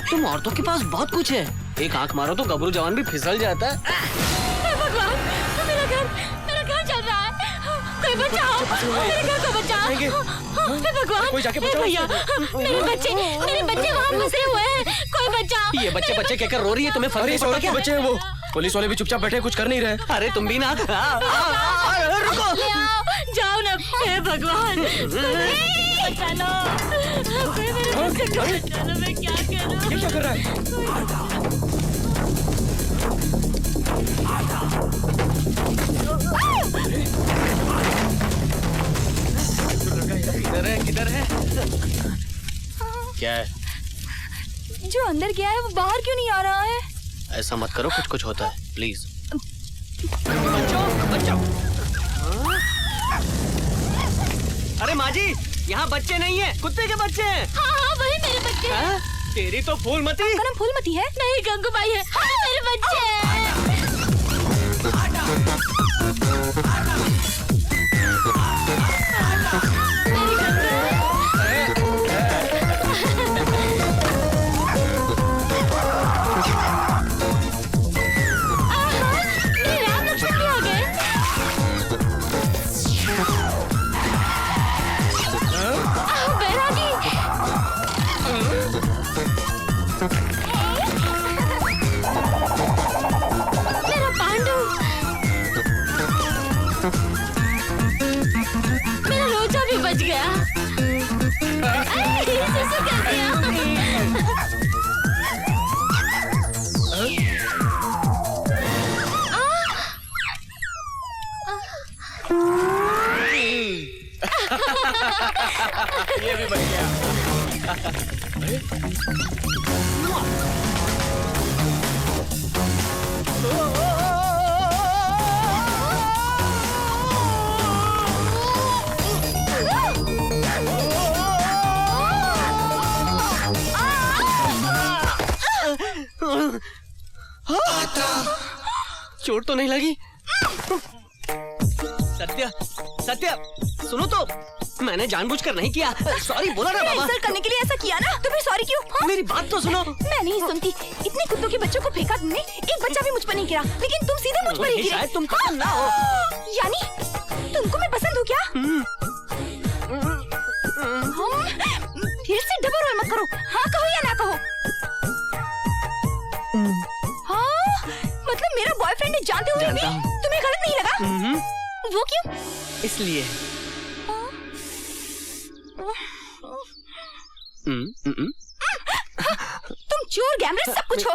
S7: तुम औरतों के पास बहुत कुछ है। एक आंख मारो तो गबरू जवान भी फिसल जाता है।
S4: हे भगवान, मेरा घर चल रहा है। कोई बचाओ, मेरे घर को बचाओ। हे भगवान,
S7: कोई जाके
S4: हे
S7: बचाओ।
S4: भैया, मेरे बच्चे वहाँ फंसे हुए हैं। कोई बचाओ।
S7: ये बच्चे कहकर रो रही है, तुम्हें फर्क नहीं पड़ता क्या? बच्चे हैं वो, पुलिस वाले भी चुपचाप बैठे कुछ कर नहीं रहे। अरे तुम भी ना। रुको,
S4: ले आओ, जाओ ना। हे भगवान, बचा लो। कोई मेरे बच्चे को बचा लो, मैं क्या करूँ?
S7: ये क्या कर रहा है? किधर है? क्या है?
S1: जो अंदर गया है वो बाहर क्यों नहीं आ रहा है?
S7: ऐसा मत करो, कुछ होता है, प्लीज। बच्चों। अरे माँ जी, यहाँ बच्चे नहीं है, कुत्ते के बच्चे हैं।
S4: हाँ, वही मेरे बच्चे हैं।
S7: तेरी तो फूलमती।
S1: आपका नाम फूलमती है?
S4: नहीं, गंगूबाई है। हाँ, मेरे बच्चे हैं। मेरे राम लक्ष्मण भी आ गए। बैरागी। मेरा पांडु। मेरा रोजा भी बच गया। कैसे कर दिया?
S7: ये भी बच गया। चोट तो नहीं लगी? सत्य सुनो तो, मैंने जानबूझकर नहीं किया। सॉरी बोला ना बाबा।
S1: इंसल्ट करने के लिए ऐसा किया ना, तो फिर सॉरी क्यों? हाँ?
S7: मेरी बात तो सुनो।
S1: मैं नहीं सुनती। इतने कुत्तों के बच्चों को फेंका तुमने, एक बच्चा भी मुझ पर नहीं गिरा, लेकिन तुम सीधे मुझ पर ही गिरे।
S7: शायद तुम पसंद ना हो।
S1: यानी तुमको मैं पसंद हूँ क्या? फिर से डबल रोल मत करो। हाँ कहो या ना कहो। हाँ, मतलब मेरा बॉयफ्रेंड है जानते हुए भी तुम्हें गलत नहीं लगा? वो क्यों?
S7: इसलिए।
S1: तुम चोर, गैमलर, सब कुछ हो।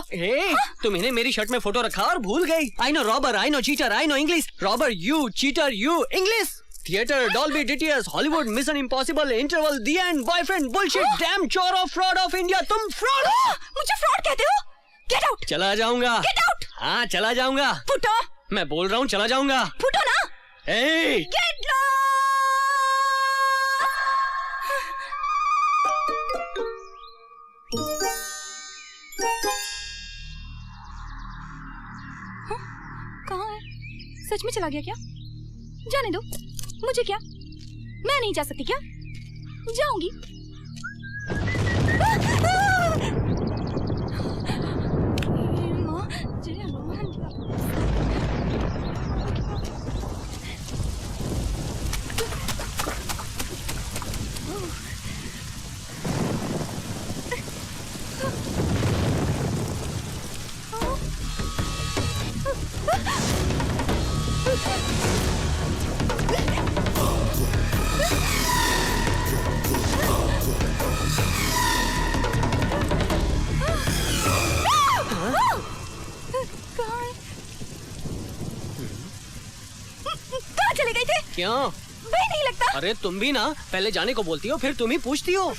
S7: तुम इन्हें मेरी शर्ट में फोटो रखा और भूल गई। I know robber, I know cheater, I know English. Robber you, cheater you, English. Theatre, Dolby, DTS, Hollywood, mission impossible, interval, the end, boyfriend, bullshit, dam, चोर ऑफ फ्रॉड ऑफ इंडिया। तुम fraud हो।
S1: मुझे fraud कहते हो? Get out.
S7: चला जाऊंगा।
S1: Get out.
S7: हाँ चला जाऊंगा।
S1: फुटो।
S7: मैं बोल रहा हूँ चला जाऊंगा।
S1: फुटो ना।
S7: Get
S1: low. कहाँ है? सच में चला गया क्या? जाने दो, मुझे क्या, मैं नहीं जा सकती क्या? जाऊंगी।
S7: क्यों?
S1: भाई नहीं लगता।
S7: अरे तुम भी ना पहले जाने को बोलती हो फिर तुम ही पूछती हो।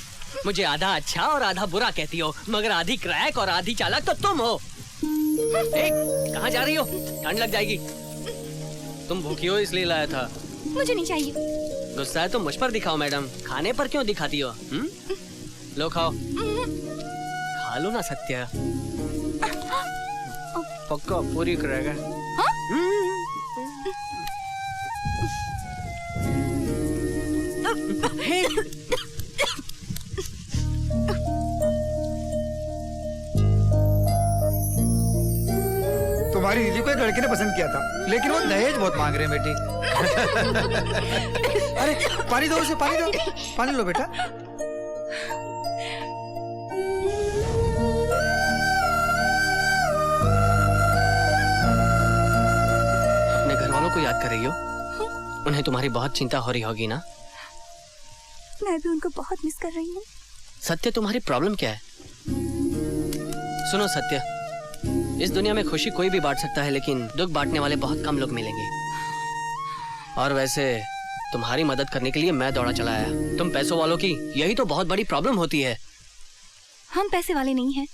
S7: मुझे आधा अच्छा और आधा बुरा कहती हो, मगर आधी क्रैक और आधी चालाक तो तुम हो। कहाँ जा रही हो? ठंड लग जाएगी। तुम भूखी हो इसलिए लाया था।
S1: मुझे नहीं चाहिए।
S7: गुस्सा है तो मुझ पर दिखाओ मैडम, खाने पर क्यों दिखाती हो? लो खाओ। खा लो ना सत्या। पक्का पूरी करेगा।
S6: तुम्हारी दीदी को एक लड़के ने पसंद किया था, लेकिन वो दहेज बहुत मांग रहे हैं बेटी। अरे पानी दो उसे, पानी दो, पानी लो बेटा।
S7: अपने घर वालों को याद कर रही हो? उन्हें तुम्हारी बहुत चिंता हो रही होगी ना?
S1: मैं भी उनको बहुत मिस कर रही हूँ।
S7: सत्य, तुम्हारी प्रॉब्लम क्या है? सुनो सत्य, इस दुनिया में खुशी कोई भी बांट सकता है, लेकिन दुख बांटने वाले बहुत कम लोग मिलेंगे। और वैसे तुम्हारी मदद करने के लिए मैं दौड़ा चला आया। तुम पैसों वालों की यही तो बहुत बड़ी प्रॉब्लम होती है।
S1: हम पैसे वाले नहीं हैं।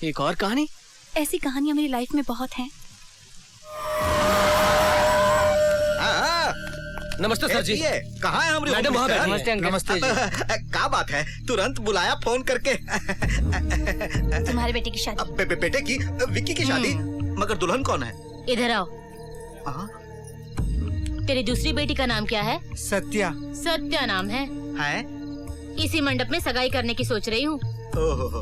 S7: एक और कहानी?
S1: ऐसी कहानियां मेरी लाइफ में बहुत हैं।
S7: नमस्ते सर जी।
S3: कहाँ है हमारी
S7: मैडम वहाँ बैठी।
S3: नमस्ते
S7: अंकल।
S6: नमस्ते जी।
S3: क्या बात है, तुरंत बुलाया फोन करके।
S4: तुम्हारे बेटे की शादी।
S3: बेटे की, विक्की की शादी? मगर दुल्हन कौन है?
S4: इधर आओ। तेरी दूसरी बेटी का नाम क्या है?
S6: सत्या।
S4: सत्या नाम है। इसी मंडप में सगाई करने की सोच रही हूँ।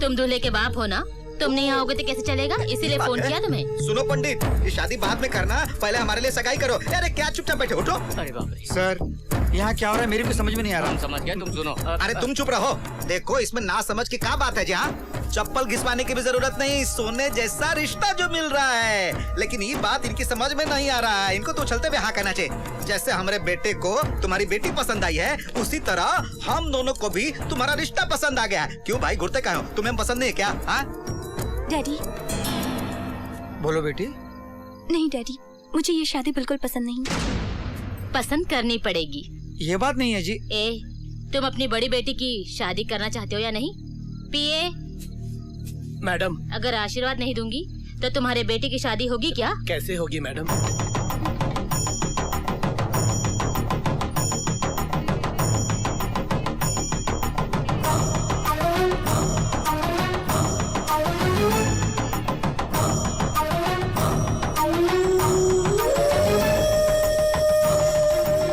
S4: तुम दूल्हे के बाप हो ना? तुम नहीं आओगे तो कैसे चलेगा? इसीलिए फोन किया तुम्हें।
S3: सुनो पंडित, ये शादी बाद में करना, पहले हमारे लिए सगाई करो। अरे क्या चुपचाप बैठे, उठो।
S7: अरे बाप रे।
S6: सर यहाँ क्या हो रहा है मेरे को समझ में नहीं आ रहा।
S7: समझ गया, तुम सुनो।
S3: अरे तुम चुप रहो। देखो इसमें ना समझ की क्या बात है जी? चप्पल घिसवाने की भी जरूरत नहीं, सोने जैसा रिश्ता जो मिल रहा है। लेकिन ये बात इनकी समझ में नहीं आ रहा है। इनको तो चलते हुए हाँ कहना चाहिए। जैसे हमारे बेटे को तुम्हारी बेटी पसंद आई है, उसी तरह हम दोनों को भी तुम्हारा रिश्ता पसंद आ गया है। क्यों भाई घुरते का हो? तुम्हें पसंद नहीं है क्या?
S1: डैडी।
S6: बोलो बेटी।
S1: नहीं डैडी, मुझे ये शादी बिल्कुल पसंद नहीं।
S4: पसंद करनी पड़ेगी।
S6: ये बात नहीं है जी।
S4: तुम अपनी बड़ी बेटी की शादी करना चाहते हो या नहीं? पिए।
S7: मैडम,
S4: अगर आशीर्वाद नहीं दूंगी तो तुम्हारे बेटे की शादी होगी क्या?
S7: कैसे होगी मैडम?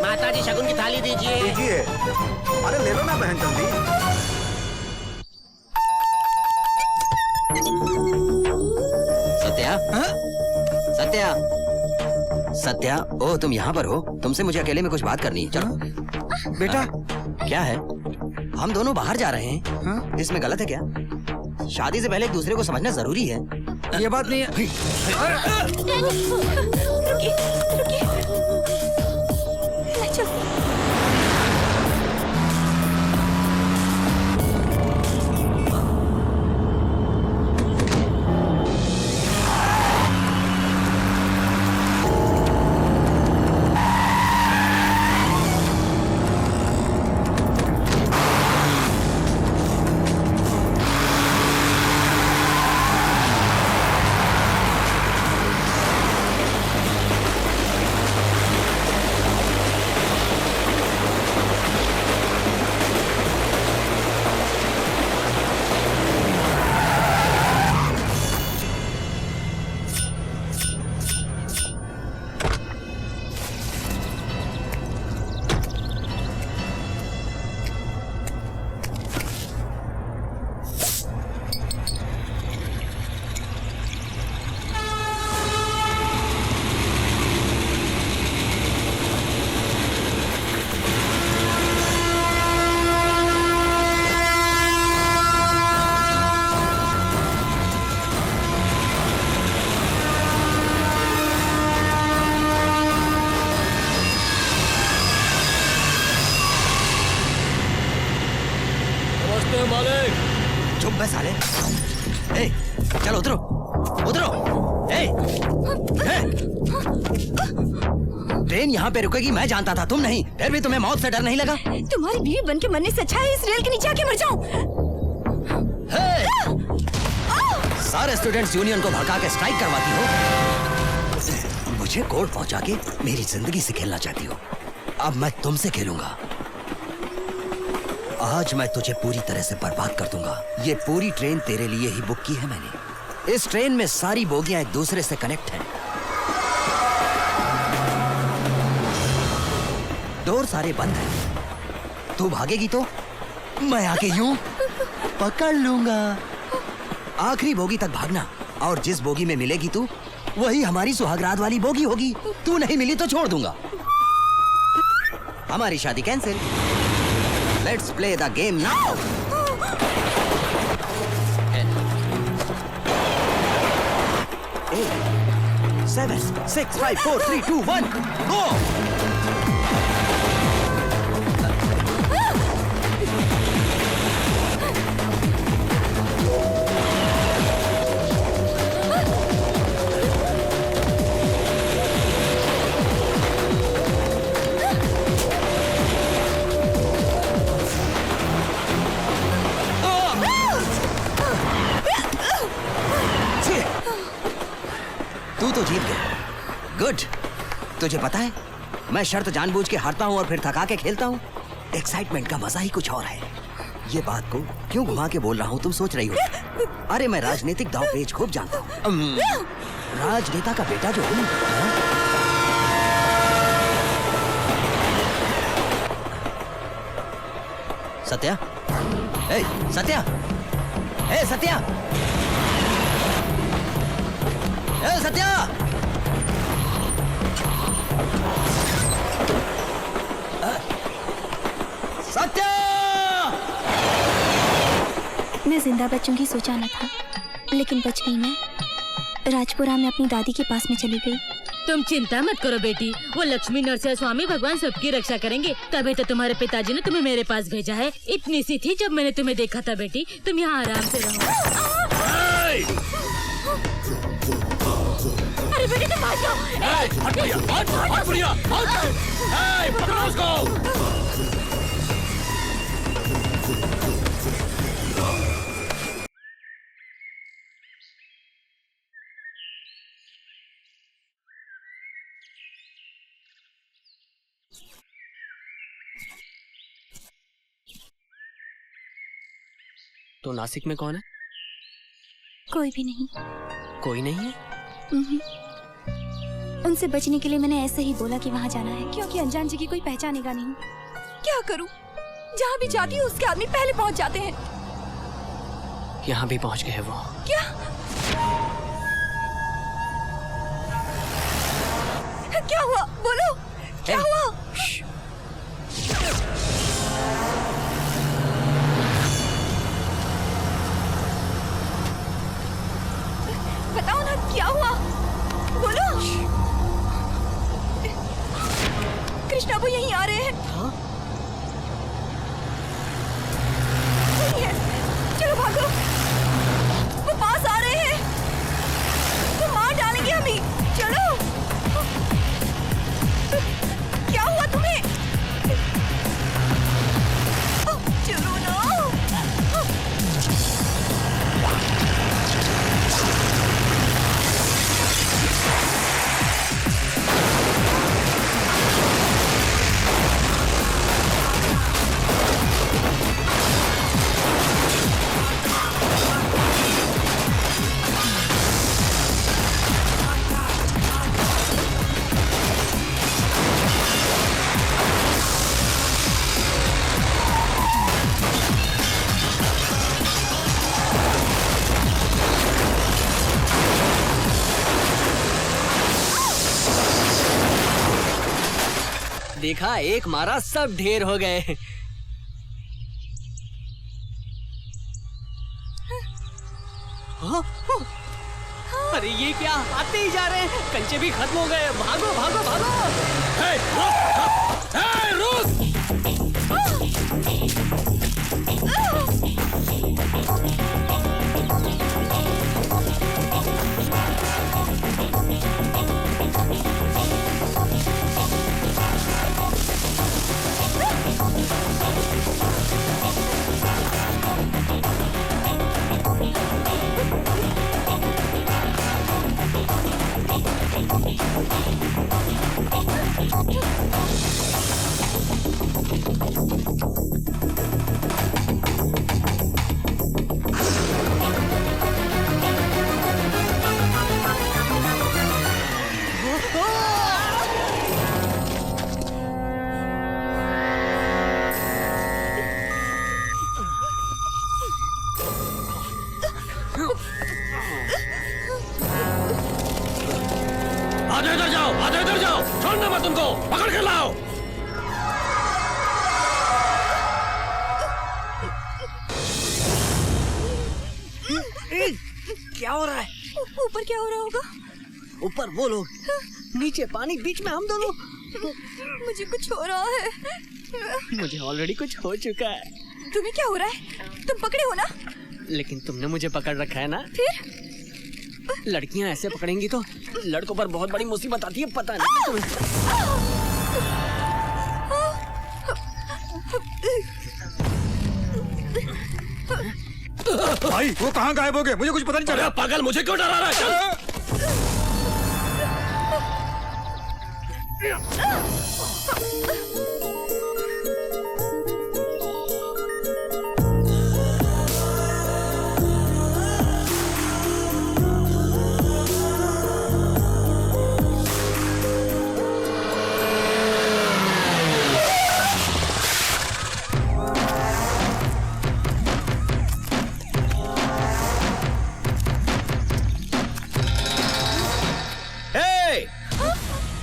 S9: माता जी शगुन की थाली दीजिए।
S3: दीजिए। अरे ले लो ना बहन जल्दी।
S10: सत्या, सत्या, सत्या, ओ तुम यहाँ पर हो? तुमसे मुझे अकेले में कुछ बात करनी है। चलो।
S6: बेटा
S10: क्या है? हम दोनों बाहर जा रहे हैं। इसमें गलत है क्या? शादी से पहले एक दूसरे को समझना जरूरी है।
S6: ये बात नहीं है।
S1: रुकिए, रुकिए। नहीं, चलो।
S10: चुप बस साले। ए, चलो उतरो, उतरो। ट्रेन यहाँ पे रुकेगी मैं जानता था, तुम नहीं। फिर भी तुम्हें मौत से डर नहीं लगा?
S1: तुम्हारी बीवी बन के मरने से अच्छा है इस रेल के नीचे आके मर जाऊं।
S10: सारे स्टूडेंट्स यूनियन को भड़का के स्ट्राइक करवाती हो, मुझे कोर्ट पहुंचा के मेरी जिंदगी से खेलना चाहती हो। अब मैं तुमसे खेलूंगा। आज मैं तुझे पूरी तरह से बर्बाद कर दूंगा। ये पूरी ट्रेन तेरे लिए ही बुक की है मैंने। इस ट्रेन में सारी बोगियां एक दूसरे से कनेक्ट हैं। डोर सारे बंद हैं। तू भागेगी तो मैं आके यूं पकड़ लूंगा। आखिरी बोगी तक भागना, और जिस बोगी में मिलेगी तू वही हमारी सुहागरात वाली बोगी होगी। तू नहीं मिली तो छोड़ दूंगा। हमारी शादी cancel. Let's play the game now. 7, 6, 5, 4, 3, 2, 1, go! तू तो जीत गया। गुड। तुझे पता है मैं शर्त जानबूझ के हारता हूँ और फिर थका के खेलता हूँ। एक्साइटमेंट का मजा ही कुछ और है। ये बात को क्यों घुमा के बोल रहा हूँ तुम सोच रही हो? अरे मैं राजनीतिक दांव पेच खूब जानता हूँ। राजनेता का बेटा जो हूँ। सत्या, ए सत्या, ए सत्या, ए सत्या, सत्या!
S1: मैं जिंदा बचूंगी सोचा न था, लेकिन बच गई मैं। राजपुरा में अपनी दादी के पास में चली गई।
S12: तुम चिंता मत करो बेटी, वो लक्ष्मी नरसिंह स्वामी भगवान सबकी रक्षा करेंगे। तभी तो तुम्हारे पिताजी ने तुम्हें मेरे पास भेजा है। इतनी सी थी जब मैंने तुम्हें देखा था बेटी। तुम यहाँ आराम से रहो। अरे बेटी तुम भाग जाओ।
S7: हट बुढ़िया, हट बुढ़िया, हट। पकड़ो उसको।
S13: तो नासिक में कौन है?
S1: कोई भी नहीं।
S13: कोई नहीं है?
S1: उनसे बचने के लिए मैंने ऐसे ही बोला कि वहाँ जाना है, क्योंकि अनजान जगह कोई पहचानेगा नहीं। क्या करूँ? जहाँ भी जाती हूँ उसके आदमी पहले पहुँच जाते हैं।
S13: यहाँ भी पहुँच गए वो।
S1: क्या? क्या हुआ? बोलो, क्या हुआ? बताओ ना क्या हुआ? बोलो। कृष्णा वो यहीं आ रहे हैं। हाँ? है। चलो भागो, वो पास आ रहे हैं। वो मार डालेंगे हमें। चलो। क्या हुआ तुम्हें? चलो ना।
S13: देखा, एक मारा सब ढेर हो गए। अरे ये क्या, आते ही जा रहे हैं। कंचे भी खत्म हो गए। भागो भागो भागो। रुक।
S7: जाओ, आधे इधर जाओ, छोड़ना मत तुमको, पकड़ कर लाओ।
S13: क्या हो रहा है?
S1: ऊपर क्या हो रहा होगा?
S13: ऊपर वो लोग, नीचे पानी, बीच में हम दोनों।
S1: मुझे कुछ हो रहा है।
S13: मुझे ऑलरेडी कुछ हो चुका है।
S1: तुम्हें क्या हो रहा है? तुम पकड़े हो ना?
S13: लेकिन तुमने मुझे पकड़ रखा है ना।
S1: फिर
S13: लड़कियां ऐसे पकड़ेंगी तो लड़कों पर बहुत बड़ी मुसीबत आती है, पता नहीं तुम्हें।
S5: भाई वो कहाँ गायब हो गए? मुझे कुछ पता नहीं चला।
S7: पागल, मुझे क्यों डरा रहा है?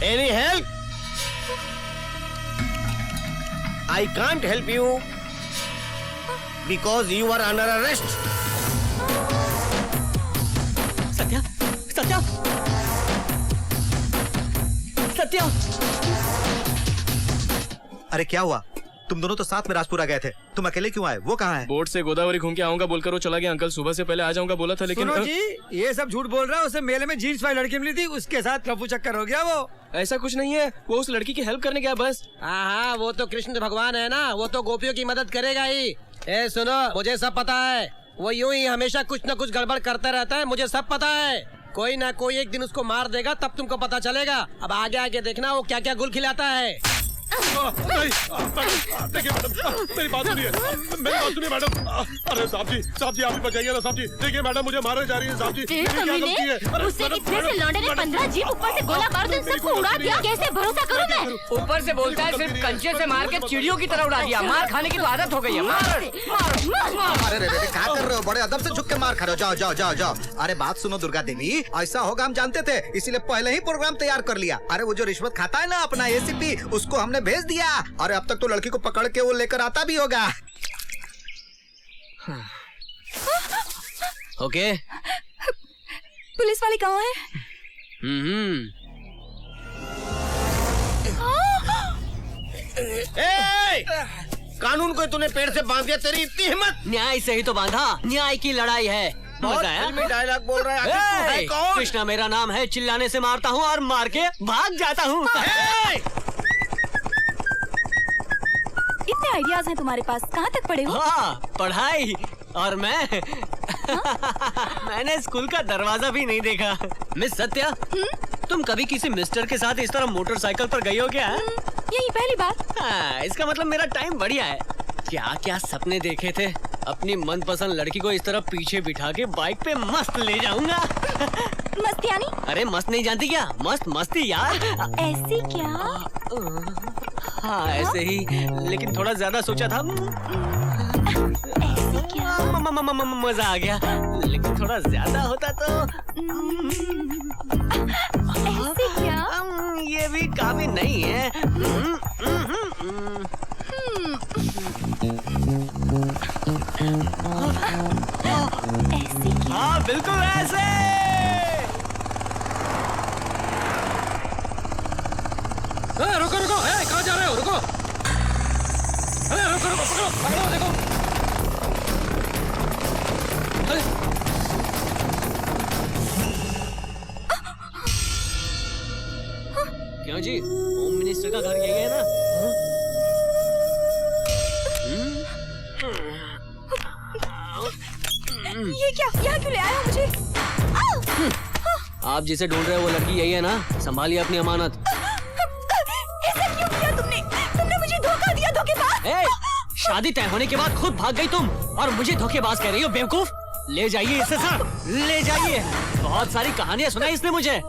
S9: Any help? I can't help you because you are under arrest.
S13: Satya, Satya, Satya.
S3: अरे क्या हुआ? तुम दोनों तो साथ में राजपुरा गए थे, तुम अकेले क्यों आए? वो कहाँ है?
S8: बोट से गोदावरी घूम के आऊंगा बोलकर वो चला गया। अंकल सुबह से पहले आ जाऊंगा बोला था, लेकिन
S5: सुनो जी, ये सब झूठ बोल रहा है। उसे मेले में जीन्स वाली लड़की मिली थी, उसके साथ लफू चक्कर हो गया। वो
S8: ऐसा कुछ नहीं है, वो उस लड़की की हेल्प करने गया बस।
S9: हाँ, वो तो कृष्ण भगवान है ना, वो तो गोपियों की मदद करेगा ही। ए सुनो, मुझे सब पता है। वो यूं ही हमेशा कुछ न कुछ गड़बड़ करता रहता है, मुझे सब पता है। कोई ना कोई एक दिन उसको मार देगा, तब तुमको पता चलेगा। अब आगे आगे देखना वो क्या क्या गुल खिलाता है।
S11: देखिए मैडम, मेरी बात सुनिए, मेरी बात सुनिए मैडम। अरे साहब जी आप भी बचाइए ना साहब जी। देखिए मैडम, मुझे मारने जा रही है साहब जी। मेरी क्या गलती है? अरे
S12: उससे इतने से लौंडे ने 15 जीप ऊपर से गोला मार दिया, सबको उड़ा दिया। कैसे भरोसा करूं मैं?
S2: ऊपर से बोलता है सिर्फ कंचे से मार के चिड़ियों की तरह उड़ा दिया। मार खाने की तो आदत हो गई है। मार
S3: अरे रे क्या कर रहे हो? बड़े अदब से झुक के मार खा रहे हो। जाओ जाओ जाओ जाओ। अरे बात सुनो दुर्गा देवी, ऐसा होगा हम जानते थे, इसीलिए पहले ही प्रोग्राम तैयार कर लिया। अरे वो जो रिश्वत खाता है ना अपना एसीपी, उसको हमने भेज दिया। अरे अब तक तो लड़की को पकड़ के वो लेकर आता भी होगा।
S13: ओके,
S1: पुलिस वाले कहाँ हैं?
S9: कानून को तूने पेड़ से बांध दिया, तेरी इतनी हिम्मत?
S13: न्याय से ही तो बांधा। न्याय की लड़ाई है।
S9: बहुत फिल्मी डायलॉग बोल रहा है। तू है कौन?
S13: कृष्णा मेरा नाम है। चिल्लाने से मारता हूँ और मार के भाग जाता हूँ।
S1: इतने आइडियाज हैं तुम्हारे पास, कहाँ तक पढ़े हो?
S13: हाँ, पढ़ाई। और मैं मैंने स्कूल का दरवाजा भी नहीं देखा। मिस सत्या, तुम कभी किसी मिस्टर के साथ इस तरह मोटरसाइकिल पर गई हो क्या?
S1: यही पहली बार।
S13: हाँ, इसका मतलब मेरा टाइम बढ़िया है। क्या क्या सपने देखे थे। अपनी मनपसंद लड़की को इस तरह पीछे बिठा के बाइक पे मस्त ले जाऊंगा।
S1: मस्त यानी?
S13: अरे मस्त नहीं जानती क्या? मस्त मस्ती यार।
S1: ऐसी क्या?
S13: हाँ ऐसे ही, लेकिन थोड़ा ज्यादा सोचा था।
S1: ऐसे क्या?
S13: मजा आ गया, लेकिन थोड़ा ज्यादा होता तो।
S1: ऐसे क्या?
S13: ये भी काफी नहीं है।
S1: ऐसे क्या?
S13: हाँ बिल्कुल ऐसे।
S7: रुको रुको, कहाँ जा रहे हो? रुको, रुको रुको, पकड़ो पकड़ो, देखो। अरे
S13: क्यों जी, होम मिनिस्टर का घर यही है ना?
S1: ये क्या? यहाँ क्यों ले आया मुझे?
S13: आप जिसे ढूंढ रहे हो वो लड़की यही है ना? संभालिए अपनी अमानत।
S1: ऐसा क्यों किया तुमने? तुमने मुझे धोखा दिया, धोखेबाज।
S13: शादी तय होने के बाद खुद भाग गई तुम और मुझे धोखेबाज कह रही हो, बेवकूफ। ले जाइए इसे सर, ले जाइए। बहुत सारी कहानियां सुनाई इसने मुझे।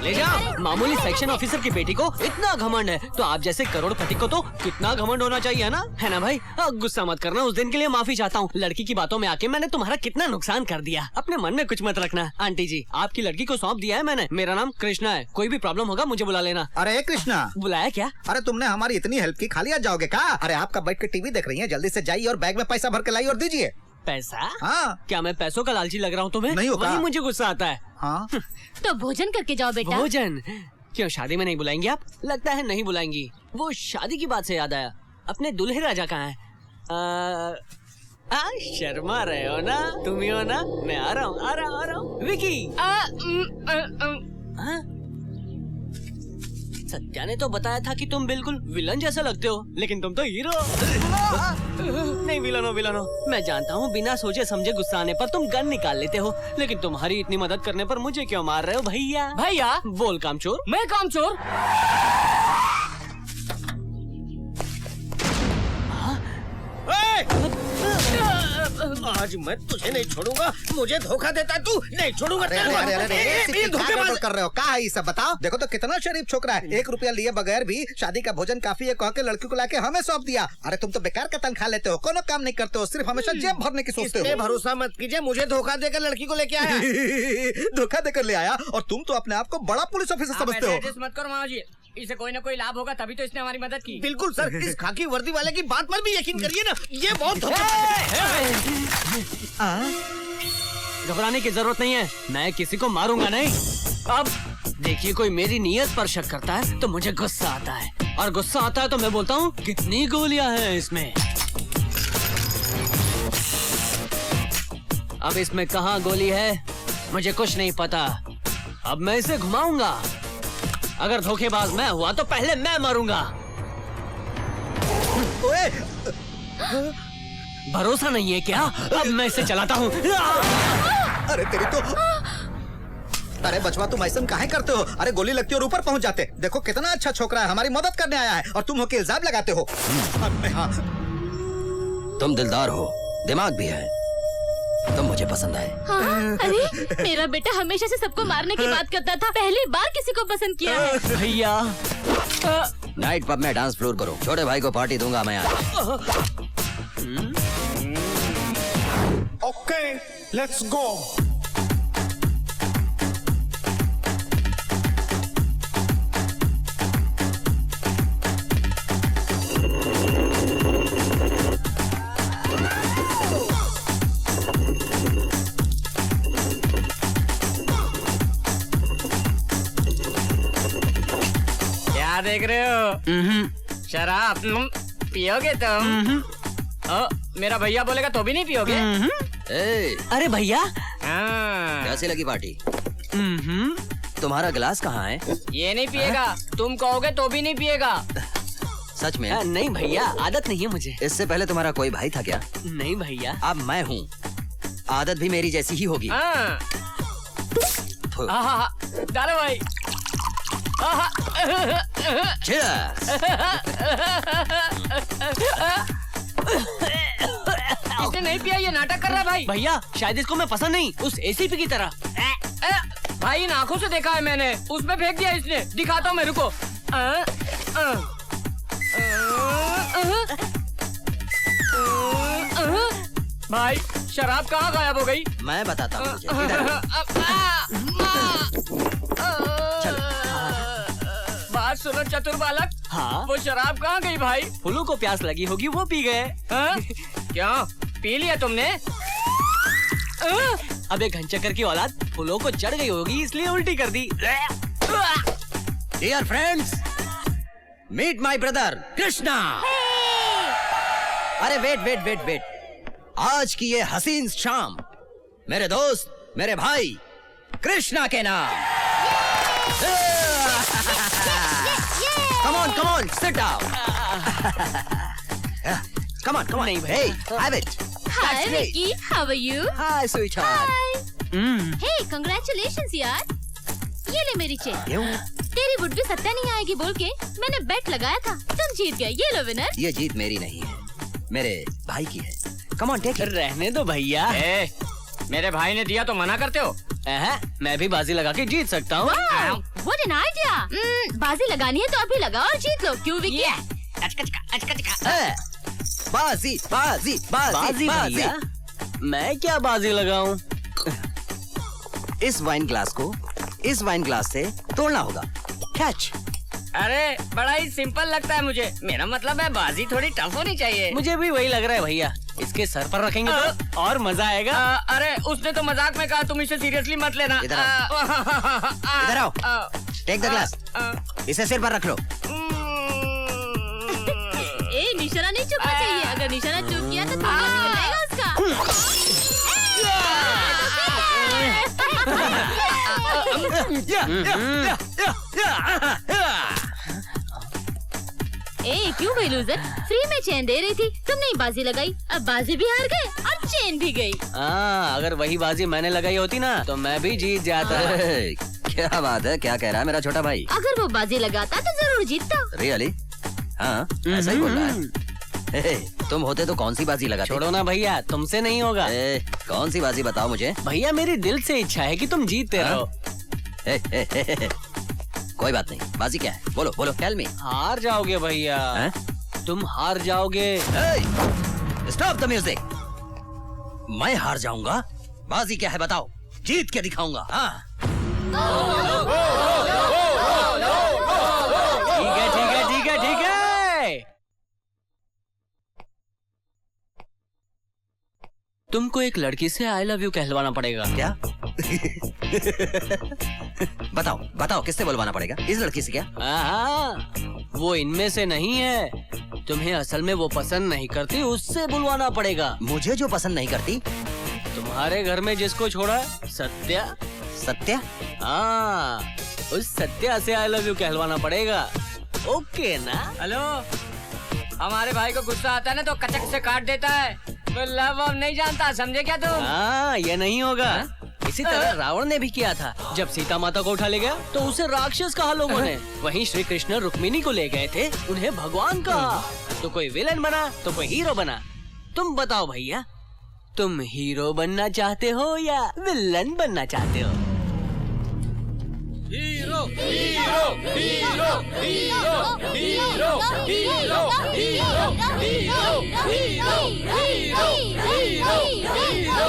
S13: ले जाओ। मामूली सेक्शन ऑफिसर की बेटी को इतना घमंड है तो आप जैसे करोड़पति को तो कितना घमंड होना चाहिए ना, है ना भाई? गुस्सा मत करना, उस दिन के लिए माफी चाहता हूँ। लड़की की बातों में आके मैंने तुम्हारा कितना नुकसान कर दिया। अपने मन में कुछ मत रखना। आंटी जी, आपकी लड़की को सौंप दिया है मैंने। मेरा नाम कृष्णा है, कोई भी प्रॉब्लम होगा मुझे बुला लेना।
S3: अरे कृष्णा,
S13: बुलाया क्या?
S3: अरे तुमने हमारी इतनी हेल्प की, खाली आज जाओगे क्या? अरे आपका बैठ के टीवी देख रही है, जल्दी से जाइए और बैग में पैसा भर के लाइए और दीजिए।
S13: पैसा?
S3: हाँ।
S13: क्या मैं पैसों का लालची लग रहा हूँ तुम्हें?
S3: नहीं होगा।
S13: वही मुझे गुस्सा आता है।
S3: हाँ।
S12: तो भोजन करके जाओ बेटा।
S13: भोजन? क्यों शादी में नहीं बुलाएंगी आप? लगता है नहीं बुलाएंगी। वो शादी की बात से याद आया, अपने दूल्हे राजा कहाँ है? शर्मा रहे हो ना? तुम ही हो ना? मैं आ रहा हूँ। विकी। सत्या ने तो बताया था कि तुम बिल्कुल विलन जैसा लगते हो, लेकिन तुम तो हीरो। नहीं विलन हो। मैं जानता हूँ बिना सोचे समझे गुस्सा आने पर तुम गन निकाल लेते हो, लेकिन तुम्हारी इतनी मदद करने पर मुझे क्यों मार रहे हो भैया?
S2: भैया
S13: बोल कामचोर।
S2: मैं कामचोर?
S9: आज मैं तुझे नहीं छोड़ूंगा। मुझे धोखा देता तू, नहीं छोड़ूंगा।
S3: अरे धोखेबाज कर रहे हो क्या? ये सब बताओ। देखो तो कितना शरीफ छोकरा है, 1 रुपया लिए बगैर भी शादी का भोजन काफी है कह के लड़की को लाके हमें सौंप दिया। अरे तुम तो बेकार का तनख्वाह लेते हो, कोनो काम नहीं करते हो, सिर्फ हमेशा जेब भरने की सोचते हो।
S9: भरोसा मत कीजिए, मुझे धोखा देकर लड़की को लेके आया।
S3: धोखा देकर ले आया और तुम तो अपने आप को बड़ा पुलिस ऑफिसर समझते हो।
S2: मत करो मामा जी, इसे कोई ना कोई लाभ होगा तभी तो इसने हमारी मदद की।
S9: बिल्कुल सर, इस खाकी वर्दी वाले की बात पर भी यकीन करिए ना, ये बहुत
S13: घबराने की जरूरत नहीं है, मैं किसी को मारूंगा नहीं। अब देखिए, कोई मेरी नीयत पर शक करता है तो मुझे गुस्सा आता है, और गुस्सा आता है तो मैं बोलता हूँ कितनी गोलियां हैं इसमें। अब इसमें कहाँ गोली है मुझे कुछ नहीं पता। अब मैं इसे घुमाऊंगा, अगर धोखेबाज मैं हुआ तो पहले मैं मरूंगा। भरोसा नहीं है क्या? अब मैं इसे चलाता हूँ।
S3: अरे तेरी तो। अरे बचवा, तुम ऐसा काहे करते हो? अरे गोली लगती है और ऊपर पहुंच जाते। देखो कितना अच्छा छोकरा है, हमारी मदद करने आया है और तुम होके इल्जाम लगाते हो। हाँ।
S10: तुम दिलदार हो, दिमाग भी है, तुम मुझे पसंद आए।
S12: हाँ, अरे मेरा बेटा हमेशा से सबको मारने की बात करता था, पहली बार किसी को पसंद किया है।
S13: भैया
S10: नाइट पब में डांस फ्लोर करो, छोटे भाई को पार्टी दूंगा मैं आज।
S5: Okay, let's go.
S2: क्या देख रहे हो? शराब पियोगे तुम? मेरा भैया बोलेगा तो भी नहीं पियोगे?
S10: अरे भैया,
S2: हाँ।
S10: कैसी लगी पार्टी? तुम्हारा गिलास कहाँ है?
S2: ये नहीं पिएगा, तुम कहोगे तो भी नहीं पिएगा।
S10: सच में?
S13: नहीं भैया, आदत नहीं है मुझे।
S10: इससे पहले तुम्हारा कोई भाई था क्या?
S13: नहीं भैया।
S10: अब मैं हूँ, आदत भी मेरी जैसी ही होगी।
S2: हाँ। डालो भाई। इसने नहीं पिया, ये नाटक कर रहा है भाई।
S13: भैया शायद इसको मैं पसंद नहीं, उस एसीपी की तरह।
S2: भाई इन आंखों से देखा है मैंने, उसमें फेंक दिया इसने। दिखाता हूँ, मेरे को। भाई शराब कहाँ गायब हो गई?
S10: मैं बताता हूँ तुझे। चल।
S2: बात सुनो चतुर बालक।
S13: हाँ?
S2: वो शराब कहाँ गई भाई?
S13: फूलों को प्यास लगी होगी, वो पी गए।
S2: क्या पी लिया तुमने?
S13: अब एक घनचक्कर की औलाद फूलों को चढ़ गई होगी, इसलिए उल्टी कर दी।
S10: Dear friends, meet my brother Krishna. अरे वेट वेट वेट वेट, आज की ये हसीन शाम मेरे दोस्त, मेरे भाई कृष्णा के नाम। Come on, sit down. Come on. Hey, have it.
S12: Hi Vicky, how are you?
S10: Hi, sweetheart.
S12: Hey, congratulations यार। ये ले मेरी चेन।
S10: क्यों?
S12: तेरी वुड भी सत्या नहीं आएगी बोल के मैंने बेट लगाया था, तुम जीत गए। ये लो विनर।
S10: ये जीत मेरी नहीं है, मेरे भाई की है। Come on, take it.
S13: रहने दो भैया।
S2: मेरे भाई ने दिया तो मना करते हो?
S13: मैं भी बाजी लगा के जीत सकता हूँ।
S12: What an idea. बाजी लगानी है तो अभी लगाओ और जीत लो। क्यों विकी?
S10: बाजी बाजी बाजी बाजी।
S13: भैया, मैं क्या बाजी लगाऊं?
S10: इस वाइन ग्लास को इस वाइन ग्लास से तोड़ना होगा। कैच।
S2: अरे बड़ा ही सिंपल लगता है मुझे। मेरा मतलब है बाजी थोड़ी टफ होनी चाहिए।
S13: मुझे भी वही लग रहा है भैया। इसके सर पर रखेंगे तो और मजा आएगा।
S2: अरे उसने तो मजाक में कहा, तुम इसे सीरियसली मत लेना।
S10: इधर आओ। Take the glass. इसे सिर पर रख लो।
S12: ए निशाना नहीं चुकना चाहिए। अगर निशाना चुक गया तो तुम्हारा निकल जाएगा उसका। ए क्यों भाई लूजर? फ्री में चेन दे रही थी, तुमने ही बाजी लगाई। अब बाजी भी हार गए और चेन भी गई।
S13: अगर वही बाजी मैंने लगाई होती ना तो मैं भी जीत जाता।
S10: क्या बात है, क्या कह रहा है मेरा छोटा भाई?
S12: अगर वो बाजी लगाता तो जरूर जीतता।
S10: रियली? हाँ ऐसा ही बोल रहा है। तुम होते तो कौन सी बाजी लगाते?
S13: छोड़ो ना भैया, तुमसे नहीं होगा।
S10: कौन सी बाजी बताओ मुझे।
S13: भैया मेरी दिल से इच्छा है कि तुम जीतते रहो।
S10: कोई बात नहीं, बाजी क्या है? बोलो बोलो, टेल मी।
S13: हार जाओगे भैया। तुम हार जाओगे।
S10: Stop the music. मैं हार जाऊंगा? बाजी क्या है बताओ, जीत के दिखाऊंगा।
S13: ठीक है ठीक है ठीक है ठीक है। तुमको एक लड़की से आई लव यू कहलवाना पड़ेगा।
S10: क्या? बताओ बताओ, किससे बुलवाना पड़ेगा? इस लड़की से? क्या?
S13: वो इनमें से नहीं है। तुम्हें असल में वो पसंद नहीं करती, उससे बुलवाना पड़ेगा।
S10: मुझे जो पसंद नहीं करती?
S13: तुम्हारे घर में जिसको छोड़ा है, सत्या।
S10: सत्या?
S13: हाँ, उस सत्या से आई लव यू कहलवाना पड़ेगा। ओके ना?
S2: हेलो, हमारे भाई को गुस्सा आता है ना तो कचक से काट देता है। वो लव वव नहीं जानता, समझे क्या तुम?
S13: हाँ, ये नहीं होगा। इसी तरह रावण ने भी किया था। जब सीता माता को उठा ले गया तो उसे राक्षस कहा लोगों ने। वहीं श्री कृष्ण रुक्मिणी को ले गए थे, उन्हें भगवान कहा। तो कोई विलन बना तो कोई हीरो बना। तुम बताओ भैया, तुम हीरो बनना चाहते हो या विलन बनना चाहते हो?
S7: Hero hero hero hero hero hero hero hero hero hero hero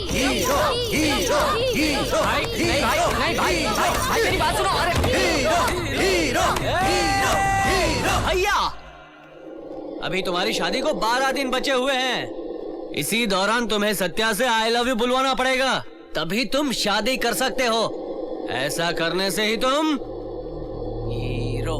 S7: hero hero.
S2: भाई नहीं भाई नहीं भाई भाई मेरी बात सुनो। अरे
S10: हीरो हीरो हीरो हीरो।
S13: भैया, अभी तुम्हारी शादी को 12 दिन बचे हुए हैं। इसी दौरान तुम्हें सत्या से आई लव यू बुलवाना पड़ेगा, तभी तुम शादी कर सकते हो। ऐसा करने से ही तुम hero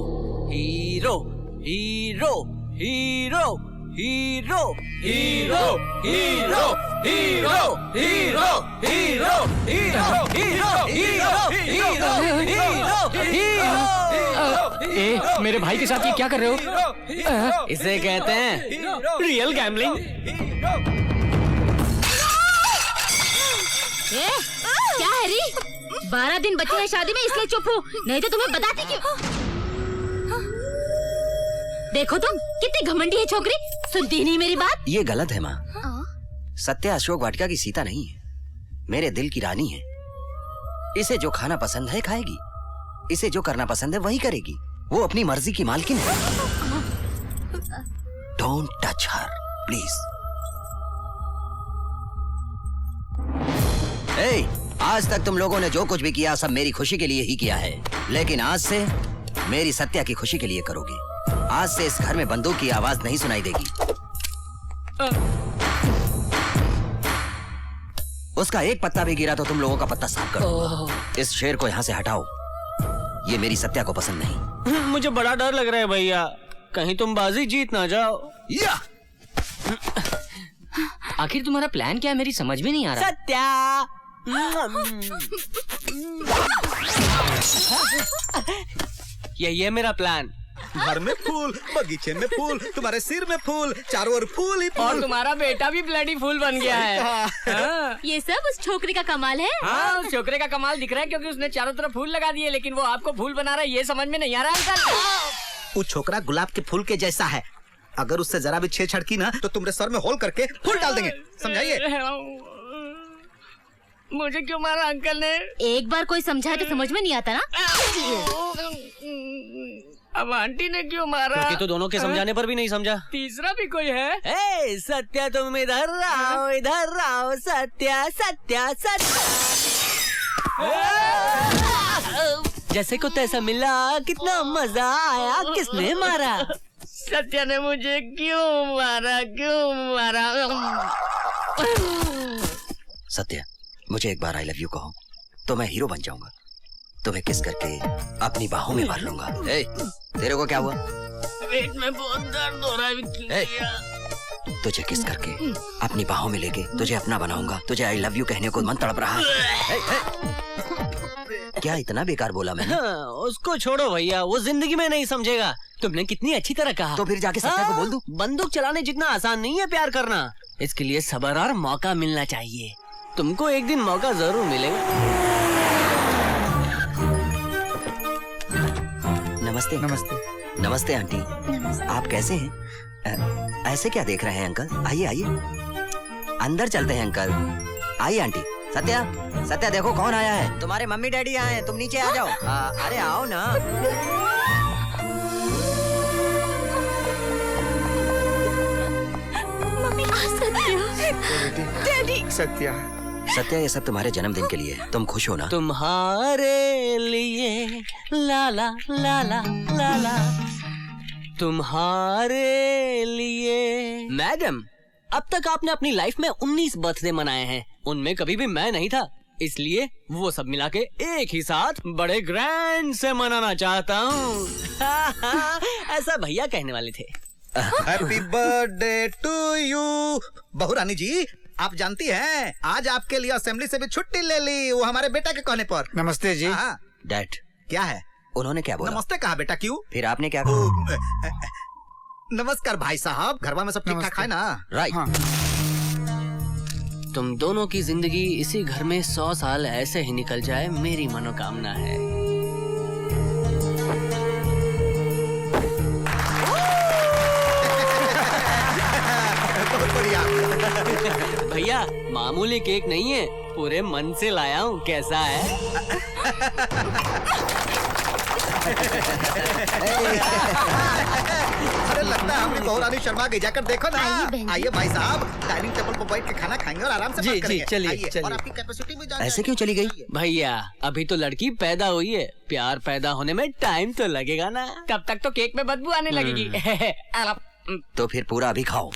S13: hero hero hero hero hero hero hero hero hero hero hero hero hero.
S2: ए, मेरे भाई के साथ ये क्या कर रहे हो?
S13: इसे कहते हैं रियल गैम्बलिंग।
S12: क्या है री? 12 दिन बचे हैं शादी में, इसलिए चुप हूँ, नहीं तो तुम्हें बताती क्यों। देखो तुम कितनी घमंडी है छोकरी, सुनती नहीं मेरी बात।
S10: ये गलत है माँ। सत्या अशोक वाटिका की सीता नहीं है, मेरे दिल की रानी है। इसे जो खाना पसंद है खाएगी, इसे जो करना पसंद है वही करेगी। वो अपनी मर्जी की मालकिन है। Don't touch her please. आज तक तुम लोगों ने जो कुछ भी किया सब मेरी खुशी के लिए ही किया है, लेकिन आज से मेरी सत्या की खुशी के लिए करोगे। आज से इस घर में बंदूक की आवाज नहीं सुनाई देगी। उसका एक पत्ता भी गिरा तो तुम लोगों का पत्ता साफ करो। इस शेर को यहाँ से हटाओ, ये मेरी सत्या को पसंद नहीं।
S13: मुझे बड़ा डर लग रहा है भैया, कहीं तुम बाजी जीत ना जाओ।
S10: या
S2: आखिर तुम्हारा प्लान क्या है, मेरी समझ में नहीं आ रहा।
S13: सत्या यही है मेरा प्लान।
S3: घर में फूल, बगीचे में फूल, तुम्हारे सिर में फूल, चारों ओर फूल ही फूल।
S2: और तुम्हारा बेटा भी ब्लडी फूल बन गया है। हाँ।
S12: ये सब उस छोकरी का कमाल है।
S2: हाँ, उस छोकरे का कमाल दिख रहा है क्योंकि उसने चारों तरफ फूल लगा दिए, लेकिन वो आपको फूल बना रहा है, ये समझ में नहीं आ रहा है।
S3: वो छोकरा गुलाब के फूल के जैसा है, अगर उससे जरा भी छेड़छाड़ की ना तो तुम्हारे सर में होल करके फूल डाल देंगे, समझाइए।
S2: मुझे क्यों मारा अंकल ने?
S12: एक बार कोई समझाए तो समझ में नहीं आता ना।
S2: अब आंटी ने क्यों मारा?
S13: क्योंकि तो दोनों के समझाने पर भी नहीं समझा।
S2: तीसरा भी कोई है?
S13: ए सत्या तुम इधर आओ सत्या सत्या सत्या। जैसे को तैसा मिला, कितना मजा आया, किसने मारा?
S2: सत्या ने मुझे क्यों मारा?
S10: सत्या, मुझे एक बार आई लव यू कहो तो मैं हीरो बन जाऊंगा। तुम्हें किस करके अपनी बाहों में भर लूंगा। ए, तेरे को क्या हुआ?
S2: पेट में बहुत दर्द हो रहा है।
S10: तुझे किस करके अपनी बाहों में लेके तुझे अपना बनाऊंगा। तुझे आई लव यू कहने को मन तड़प रहा है। क्या इतना बेकार बोला मैंने?
S13: उसको छोड़ो भैया, वो जिंदगी में नहीं समझेगा। तुमने कितनी अच्छी तरह कहा।
S10: तो फिर जाके सत्या को बोल दूं?
S13: बंदूक चलाने जितना आसान नहीं है प्यार करना। इसके लिए सब्र और मौका मिलना चाहिए। तुमको एक दिन मौका जरूर मिलेगा।
S10: नमस्ते।
S6: नमस्ते।
S10: नमस्ते आंटी।
S4: नमस्ते।
S10: आप कैसे हैं? ऐसे क्या देख रहे हैं अंकल? आइए आइए, अंदर चलते हैं अंकल। आइए आंटी। सत्या, सत्या देखो कौन आया है। तुम्हारे मम्मी डैडी आए हैं, तुम नीचे आ जाओ। अरे आओ ना।
S1: डैडी।
S6: सत्या,
S10: सत्या ये सब तुम्हारे जन्मदिन के लिए है। तुम खुश हो ना?
S13: तुम्हारे लिए लाला लाला लाला, तुम्हारे लिए। मैडम, अब तक आपने अपनी लाइफ में 19 बर्थडे मनाए हैं, उनमें कभी भी मैं नहीं था। इसलिए वो सब मिला के एक ही साथ बड़े ग्रैंड से मनाना चाहता हूँ। ऐसा भैया कहने वाले थे।
S3: Happy birthday to you. बहू रानी जी, आप जानती हैं आज आपके लिए असेंबली से भी छुट्टी ले ली, वो हमारे बेटा के कहने पर।
S6: नमस्ते जी।
S10: डैड,
S3: क्या है?
S10: उन्होंने क्या बोला?
S3: नमस्ते कहा बेटा, क्यों?
S10: फिर आपने क्या कहा?
S3: नमस्कार भाई साहब, घरवा में सब ठीक ठाक है ना?
S10: राइट।
S13: तुम दोनों की जिंदगी इसी घर में 100 साल ऐसे ही निकल जाए, मेरी मनोकामना है। भैया, मामूली केक नहीं है, पूरे मन से लाया हूँ। कैसा है?
S3: अरे लगता है हमारी बहू रानी शर्मा गई, जाकर देखो ना। आइए भाई साहब, डाइनिंग टेबल पर बैठ के खाना खाएंगे और आराम से बात करेंगे।
S13: चलिए।
S3: और आपकी कैपेसिटी भी जान
S10: ऐसे क्यों चली गई?
S13: भैया, अभी तो लड़की पैदा हुई है, प्यार पैदा होने में टाइम तो लगेगा ना।
S2: तब तक तो केक में बदबू आने लगेगी।
S10: तो फिर पूरा अभी खाओ।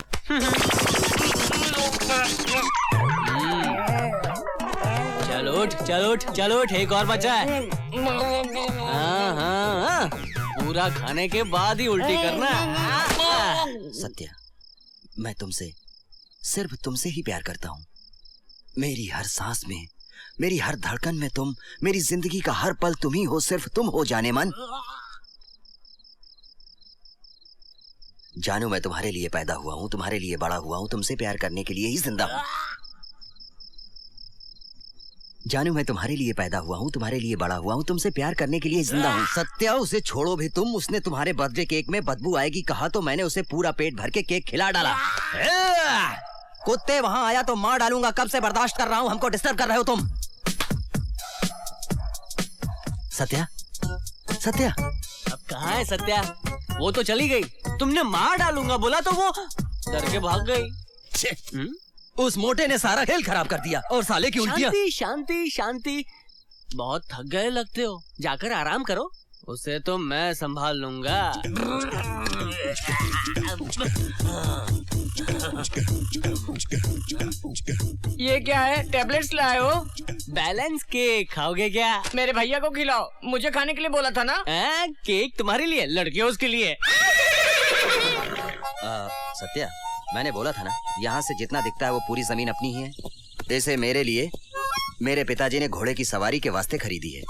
S13: चलो उठ, एक और बचा है। हाँ, पूरा खाने के बाद ही उल्टी करना।
S10: सत्या, मैं तुमसे, सिर्फ तुमसे ही प्यार करता हूँ। मेरी हर सांस में, मेरी हर धड़कन में तुम, मेरी जिंदगी का हर पल तुम ही हो, सिर्फ तुम हो जाने मन। जानू, मैं तुम्हारे लिए पैदा हुआ हूँ, तुम्हारे लिए बड़ा हुआ हूँ, तुमसे प्यार करने के लिए ही जिंदा हूँ। जानू, मैं तुम्हारे लिए पैदा हुआ हूँ, तुम्हारे लिए बड़ा हुआ हूँ, तुमसे प्यार करने के लिए जिंदा हूँ। सत्या, उसे छोड़ो भी तुम। उसने तुम्हारे बर्थडे केक में बदबू आएगी कहा तो मैंने उसे पूरा पेट भर के केक खिला डाला। कुत्ते, वहाँ आया तो मार डालूंगा। कब से बर्दाश्त कर रहा हूँ, हमको डिस्टर्ब कर रहे हो तुम। सत्या, सत्या।
S13: अब कहाँ है सत्या? वो तो चली गई। तुमने मार डालूंगा बोला तो वो डर के भाग गई।
S10: उस मोटे ने सारा खेल खराब कर दिया और साले की उल्टियां।
S13: शांति। बहुत थक गए लगते हो, जाकर आराम करो। उसे तो मैं संभाल लूंगा।
S2: ये क्या है? टैबलेट्स लाए हो?
S13: बैलेंस केक खाओगे क्या?
S2: मेरे भैया को खिलाओ, मुझे खाने के लिए बोला था ना।
S13: केक तुम्हारे लिए, लड़कियों उसके लिए।
S10: सत्या, मैंने बोला था ना, यहाँ से जितना दिखता है वो पूरी जमीन अपनी ही है। इसे मेरे लिए मेरे पिताजी ने घोड़े की सवारी के वास्ते खरीदी है,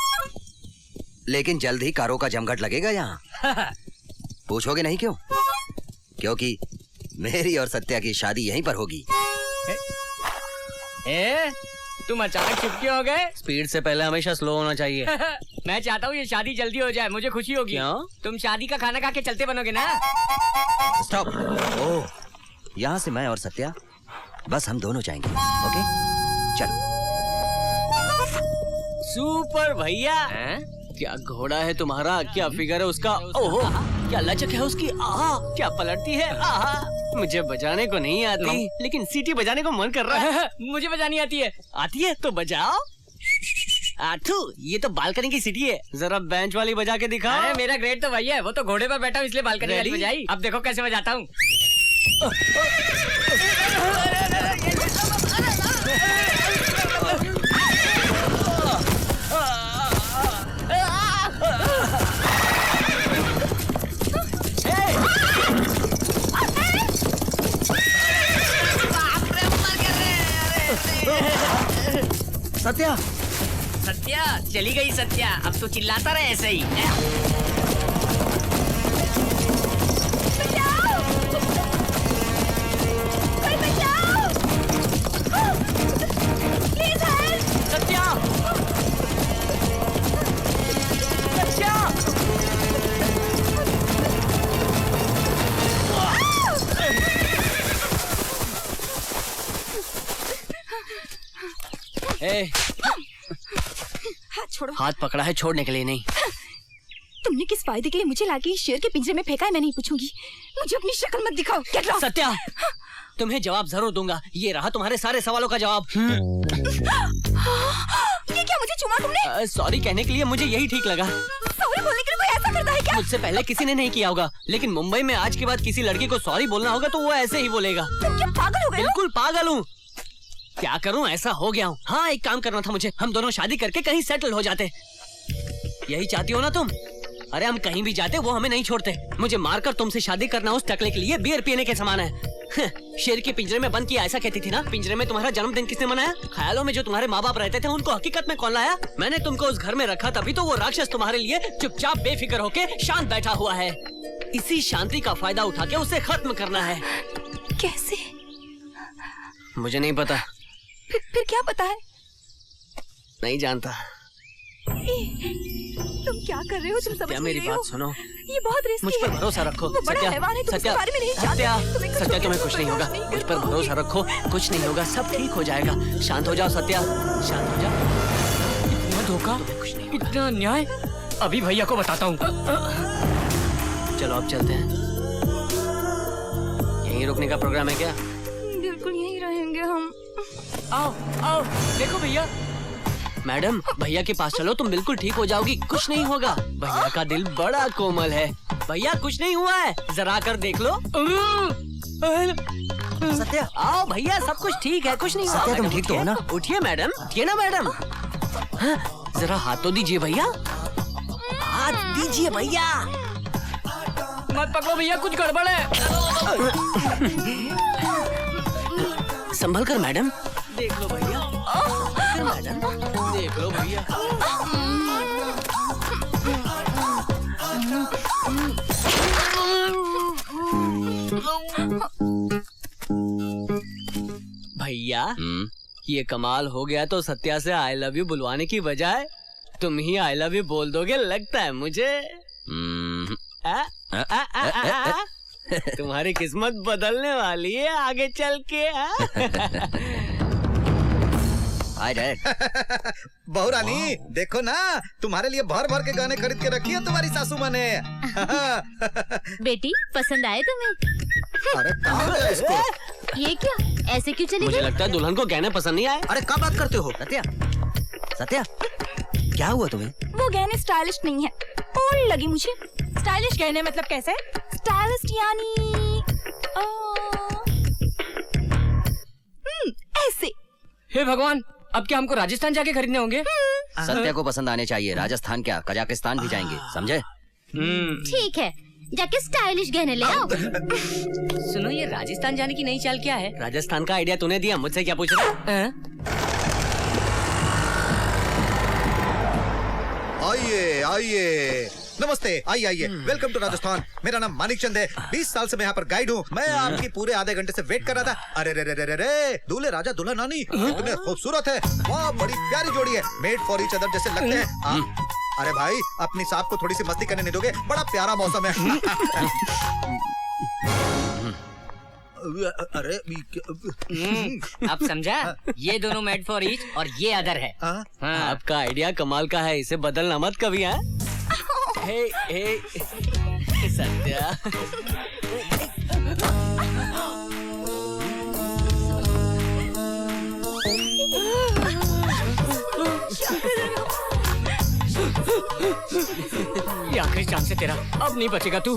S10: लेकिन जल्द ही कारों का जमघट लगेगा यहाँ। पूछोगे नहीं क्यों? क्योंकि मेरी और सत्या की शादी यहीं पर होगी।
S2: तुम अचानक चुपके हो गए।
S13: स्पीड से पहले हमेशा स्लो होना चाहिए।
S2: मैं चाहता हूँ ये शादी जल्दी हो जाए, मुझे खुशी होगी।
S13: क्यों?
S2: तुम शादी का खाना खा के चलते बनोगे ना।
S10: स्टॉप। ओह, यहाँ से मैं और सत्या, बस हम दोनों जाएंगे। ओके, चलो।
S13: सुपर भैया। क्या घोड़ा है तुम्हारा, क्या फिगर है उसका, ओहो क्या लचक है उसकी, आहा क्या पलटती है, आहा। मुझे बजाने को नहीं आती लेकिन सीटी बजाने को मन कर रहा है। मुझे बजानी आती है। आती है तो बजाओ। आठू, ये तो बालकनी की सीटी है, जरा बेंच वाली बजा के दिखा।
S2: अरे मेरा ग्रेड तो वही है, वो तो घोड़े पर बैठा हूँ इसलिए बालकनी वाली बजाई। अब देखो कैसे बजाता हूँ।
S10: सत्या,
S2: सत्या चली गई सत्या, अब तो चिल्लाता रहे ऐसे ही।
S13: सत्या, सत्या, ए,
S1: हाथ छोड़ो।
S13: हाथ पकड़ा है, छोड़ने के लिए नहीं।
S1: तुमने किस फायदे के लिए मुझे लाके शेर के पिंजरे में फेंका है मैं नहीं पूछूंगी। मुझे अपनी शक्ल मत दिखाओ। Get lost।
S13: सत्या, तुम्हें जवाब जरूर दूंगा, ये रहा तुम्हारे सारे सवालों का जवाब।
S1: ये क्या मुझे चुमा तुमने?
S13: सॉरी कहने के लिए मुझे यही ठीक लगा।
S1: सॉरी बोलने के लिए कोई ऐसा करता है क्या?
S13: मुझसे पहले किसी ने नहीं किया होगा, लेकिन मुंबई में आज के बाद किसी लड़की को सॉरी बोलना होगा तो वो ऐसे ही बोलेगा।
S1: तुम क्या पागल हो गए हो?
S13: बिल्कुल पागल हूँ। क्या करूँ, ऐसा हो गया हूँ। हाँ एक काम करना था मुझे, हम दोनों शादी करके कहीं सेटल हो जाते। यही चाहती हो ना तुम? अरे हम कहीं भी जाते वो हमें नहीं छोड़ते। मुझे मारकर तुमसे शादी करना उस टकले के लिए बियर पीने के समान है। शेर के पिंजरे में बंद किया ऐसा कहती थी ना। पिंजरे में तुम्हारा जन्मदिन किसने मनाया? ख्यालों में जो तुम्हारे माँ बाप रहते थे उनको हकीकत में कौन लाया? मैंने तुमको उस घर में रखा तभी तो वो राक्षस तुम्हारे लिए चुपचाप बेफिक्र होके शांत बैठा हुआ है। इसी शांति का फायदा उठा के उसे खत्म करना है।
S1: कैसे?
S13: मुझे नहीं पता।
S1: फिर क्या पता है?
S13: नहीं जानता।
S1: तुम क्या कर रहे हो? तुम समझ
S13: क्या
S1: नहीं
S13: मेरी
S1: रहे
S13: बात
S1: हो?
S13: सुनो,
S1: ये बहुत रिस्की
S13: मुझ पर
S1: है।
S13: भरोसा रखो।
S1: वो बड़ा हैवान है, तुम उसके बारे में नहीं जानते।
S13: सत्या,
S1: तुम्हें कुछ
S13: सत्या तुम्हें
S1: होगा,
S13: कुछ नहीं होगा।
S1: नहीं
S13: मुझ
S1: कर
S13: पर
S1: पाओगे।
S13: भरोसा रखो, कुछ नहीं होगा, सब ठीक हो जाएगा। शांत हो जाओ सत्या, शांत हो जाओ।
S2: इतना धोखा, इतना अन्याय। अभी भैया को बताता हूँ।
S13: चलो अब चलते हैं। यहीं रुकने का प्रोग्राम है क्या?
S1: बिल्कुल यहीं रहेंगे हम।
S2: आओ आओ देखो भैया।
S13: मैडम भैया के पास चलो, तुम बिल्कुल ठीक हो जाओगी, कुछ नहीं होगा। भैया का दिल बड़ा कोमल है। भैया कुछ नहीं हुआ है, जरा कर देख लो।
S10: सत्या,
S13: आओ भैया, सब कुछ ठीक है, कुछ नहीं हुआ।
S10: सत्या, तुम ठीक तो हो ना?
S13: उठिए मैडम, उठिए ना मैडम। हाँ, जरा हाथ तो दीजिए भैया, हाथ दीजिए भैया।
S2: मत पकड़ो भैया, कुछ गड़बड़ है।
S13: संभल कर मैडम। देख लो भैया, मैडम देख लो भैया। भैया ये कमाल हो गया तो सत्या से आई लव यू बुलवाने की बजाय तुम ही आई लव यू बोल दोगे लगता है मुझे। तुम्हारी किस्मत बदलने वाली है आगे चल के।
S10: Hi dad.
S3: बहू रानी देखो ना, तुम्हारे लिए भर भर के गाने खरीद के रखी है तुम्हारी सासू माँ ने।
S4: बेटी पसंद आए तुम्हें?
S3: अरे कहाँ गया इसको?
S4: ये क्या ऐसे क्यों चली
S13: मुझे
S4: गई?
S13: लगता है दुल्हन को गहने पसंद नहीं आए।
S10: अरे क्या बात करते हो सत्या? सत्या क्या हुआ तुम्हें?
S1: वो गहने स्टाइलिश नहीं है, ओल्ड लगी मुझे। स्टाइलिश गहने मतलब कैसे? स्टाइलिश यानी ऐसे।
S2: हे भगवान, अब क्या हमको राजस्थान जाके खरीदने होंगे?
S10: सत्या को पसंद आने चाहिए। राजस्थान क्या, कजाकिस्तान भी जाएंगे, समझे?
S4: ठीक है, जाके स्टाइलिश गहने ले आओ।
S2: सुनो, ये राजस्थान जाने की नई चाल क्या है?
S13: राजस्थान का आइडिया तूने दिया, मुझसे क्या पूछ रहा है?
S3: आइए आइए, नमस्ते, आइए आइए, वेलकम टू राजस्थान। मेरा नाम मानिक चंद है, 20 साल से मैं यहाँ पर गाइड हूँ। मैं आपकी पूरे आधे घंटे से वेट कर रहा था। अरे रे रे रे रे रे, दूल्हे राजा दुल्हन रानी इतने खूबसूरत है, वाह बड़ी प्यारी जोड़ी है, मेड फॉर ईच अदर जैसे लगते हैं। अरे भाई, अपनी साहब को थोड़ी सी मस्ती करने नहीं दोगे? बड़ा प्यारा मौसम है। अरे
S2: अब समझा? ये दोनों मेड फॉर ईच और ये अदर है।
S3: हाँ?
S13: आपका आइडिया कमाल का है, इसे बदलना मत कभी। हाँ हे सत्या,
S2: ये आखिरी चांस है तेरा, अब नहीं बचेगा तू।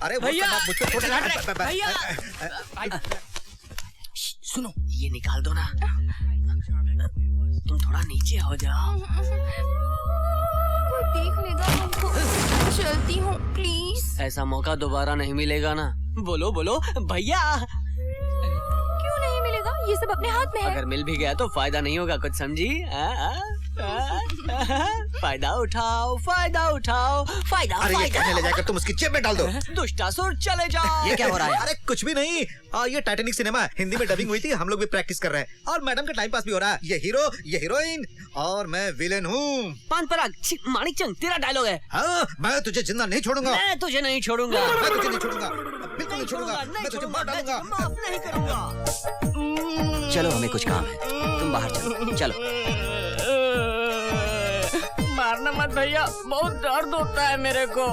S3: अरे
S13: भैया,
S3: भैया
S13: सुनो, ये निकाल दो ना। तुम थोड़ा नीचे हो जाओ।
S1: कोई देख लेगा हमको। चलती हूँ प्लीज।
S13: ऐसा मौका दोबारा नहीं मिलेगा ना। बोलो बोलो भैया।
S1: क्यों नहीं मिलेगा? ये सब अपने हाथ में है।
S13: अगर मिल भी गया तो फायदा नहीं होगा, कुछ समझी? फायदा उठाओ, फायदा उठाओ, फायदा।
S3: अरे ये कहने ले जाकर तुम उसकी जेब में डाल दो।
S13: दुष्टासुर चले जाओ।
S3: ये क्या हो रहा है? अरे कुछ भी नहीं। ये टाइटैनिक सिनेमा हिंदी में डबिंग हुई थी, हम लोग भी प्रैक्टिस कर रहे हैं और मैडम का टाइम पास भी हो रहा है। ये हीरो, ये हीरोइन और मैं विलेन हूँ।
S13: पान पराग माणिक चंद, तेरा डायलॉग है।
S3: हाँ, मैं तुझे जिंदा नहीं छोड़ूंगा।
S13: मैं तुझे नहीं छोड़ूंगा।
S3: मैं तुझे नहीं छोड़ूंगा, बिल्कुल नहीं छोड़ूंगा। मैं तुझे मार डालूंगा।
S13: माफ नहीं करूंगा।
S10: चलो, हमें कुछ काम है, तुम बाहर चलो। चलो।
S2: मारना मत भैया, बहुत दर्द होता है मेरे को।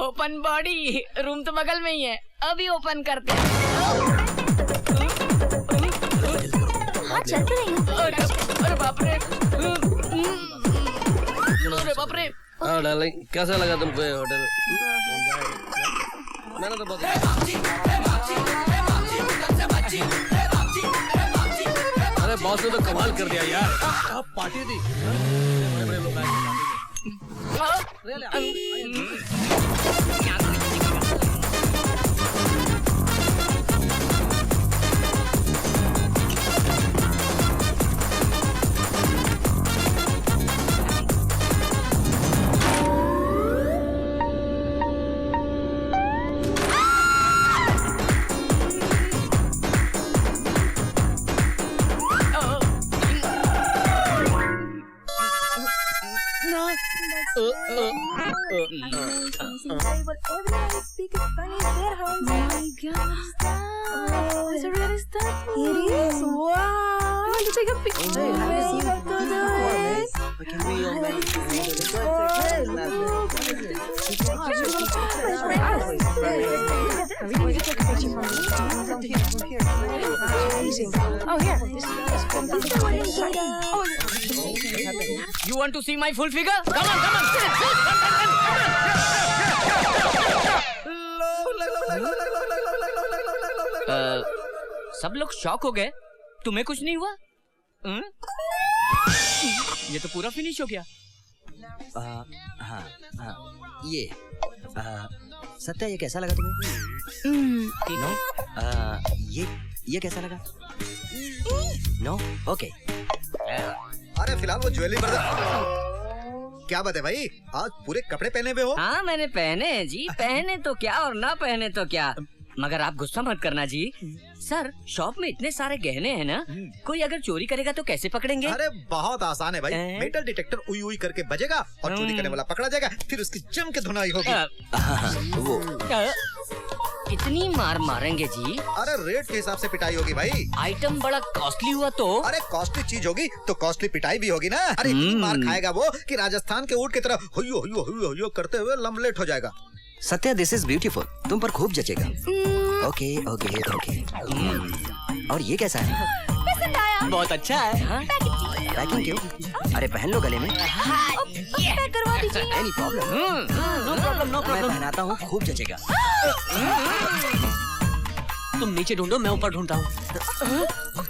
S2: ओपन बॉडी, रूम तो बगल में ही है, अभी ओपन करते हैं।
S4: हाँ चलते रहिए।
S2: अरे बाप रे, अरे बाप रे।
S7: हाँ डार्लिंग, कैसा लगा तुमको ये होटल? मैंने तो बहुत अरे बॉस ने तो कमाल कर दिया यार। आप पार्टी दी, बड़े-बड़े लोग आए
S2: You want to see my full figure? Come on, come on. सब लोग शॉक हो गए, तुम्हें कुछ नहीं हुआ? ये तो पूरा फिनिश हो गया।
S10: हाँ, ये सत्या, ये कैसा लगा तुम्हें? नो, ये कैसा लगा? No, okay.
S3: अरे फिलहाल वो ज्वेलरी क्या बात है भाई, आज पूरे कपड़े पहने हुए हो?
S2: हाँ मैंने पहने हैं जी, पहने तो क्या और ना पहने तो क्या, मगर आप गुस्सा मत करना जी। सर, शॉप में इतने सारे गहने हैं ना, कोई अगर चोरी करेगा तो कैसे पकड़ेंगे?
S3: अरे बहुत आसान है भाई, मेटल डिटेक्टर उई उई करके बजेगा और चोरी करने वाला पकड़ा जाएगा, फिर उसकी जम के धुनाई होगी।
S2: कितनी मार मारेंगे जी?
S3: अरे रेट के हिसाब से पिटाई होगी भाई।
S2: आइटम बड़ा कॉस्टली हुआ तो?
S3: अरे कॉस्टली चीज होगी तो कॉस्टली पिटाई भी होगी ना। अरे इतनी मार खाएगा वो कि राजस्थान के ऊंट की तरह हुयो हुयो हुयो हुयो करते हुए लमलेट हो जाएगा।
S10: सत्या, दिस इज ब्यूटीफुल, तुम पर खूब जचेगा। Okay okay okay. और ये कैसा है?
S4: पसंद आया?
S13: बहुत अच्छा है।
S10: पैकिंग क्यों? अरे पहन लो गले में।
S4: पैक करवा दीजिए।
S10: Any problem?
S13: No problem, no
S10: मैं
S13: प्रॉब्लम।
S10: पहनाता हूँ, खूब जचेगा।
S13: तुम नीचे ढूंढो, मैं ऊपर ढूंढता हूँ।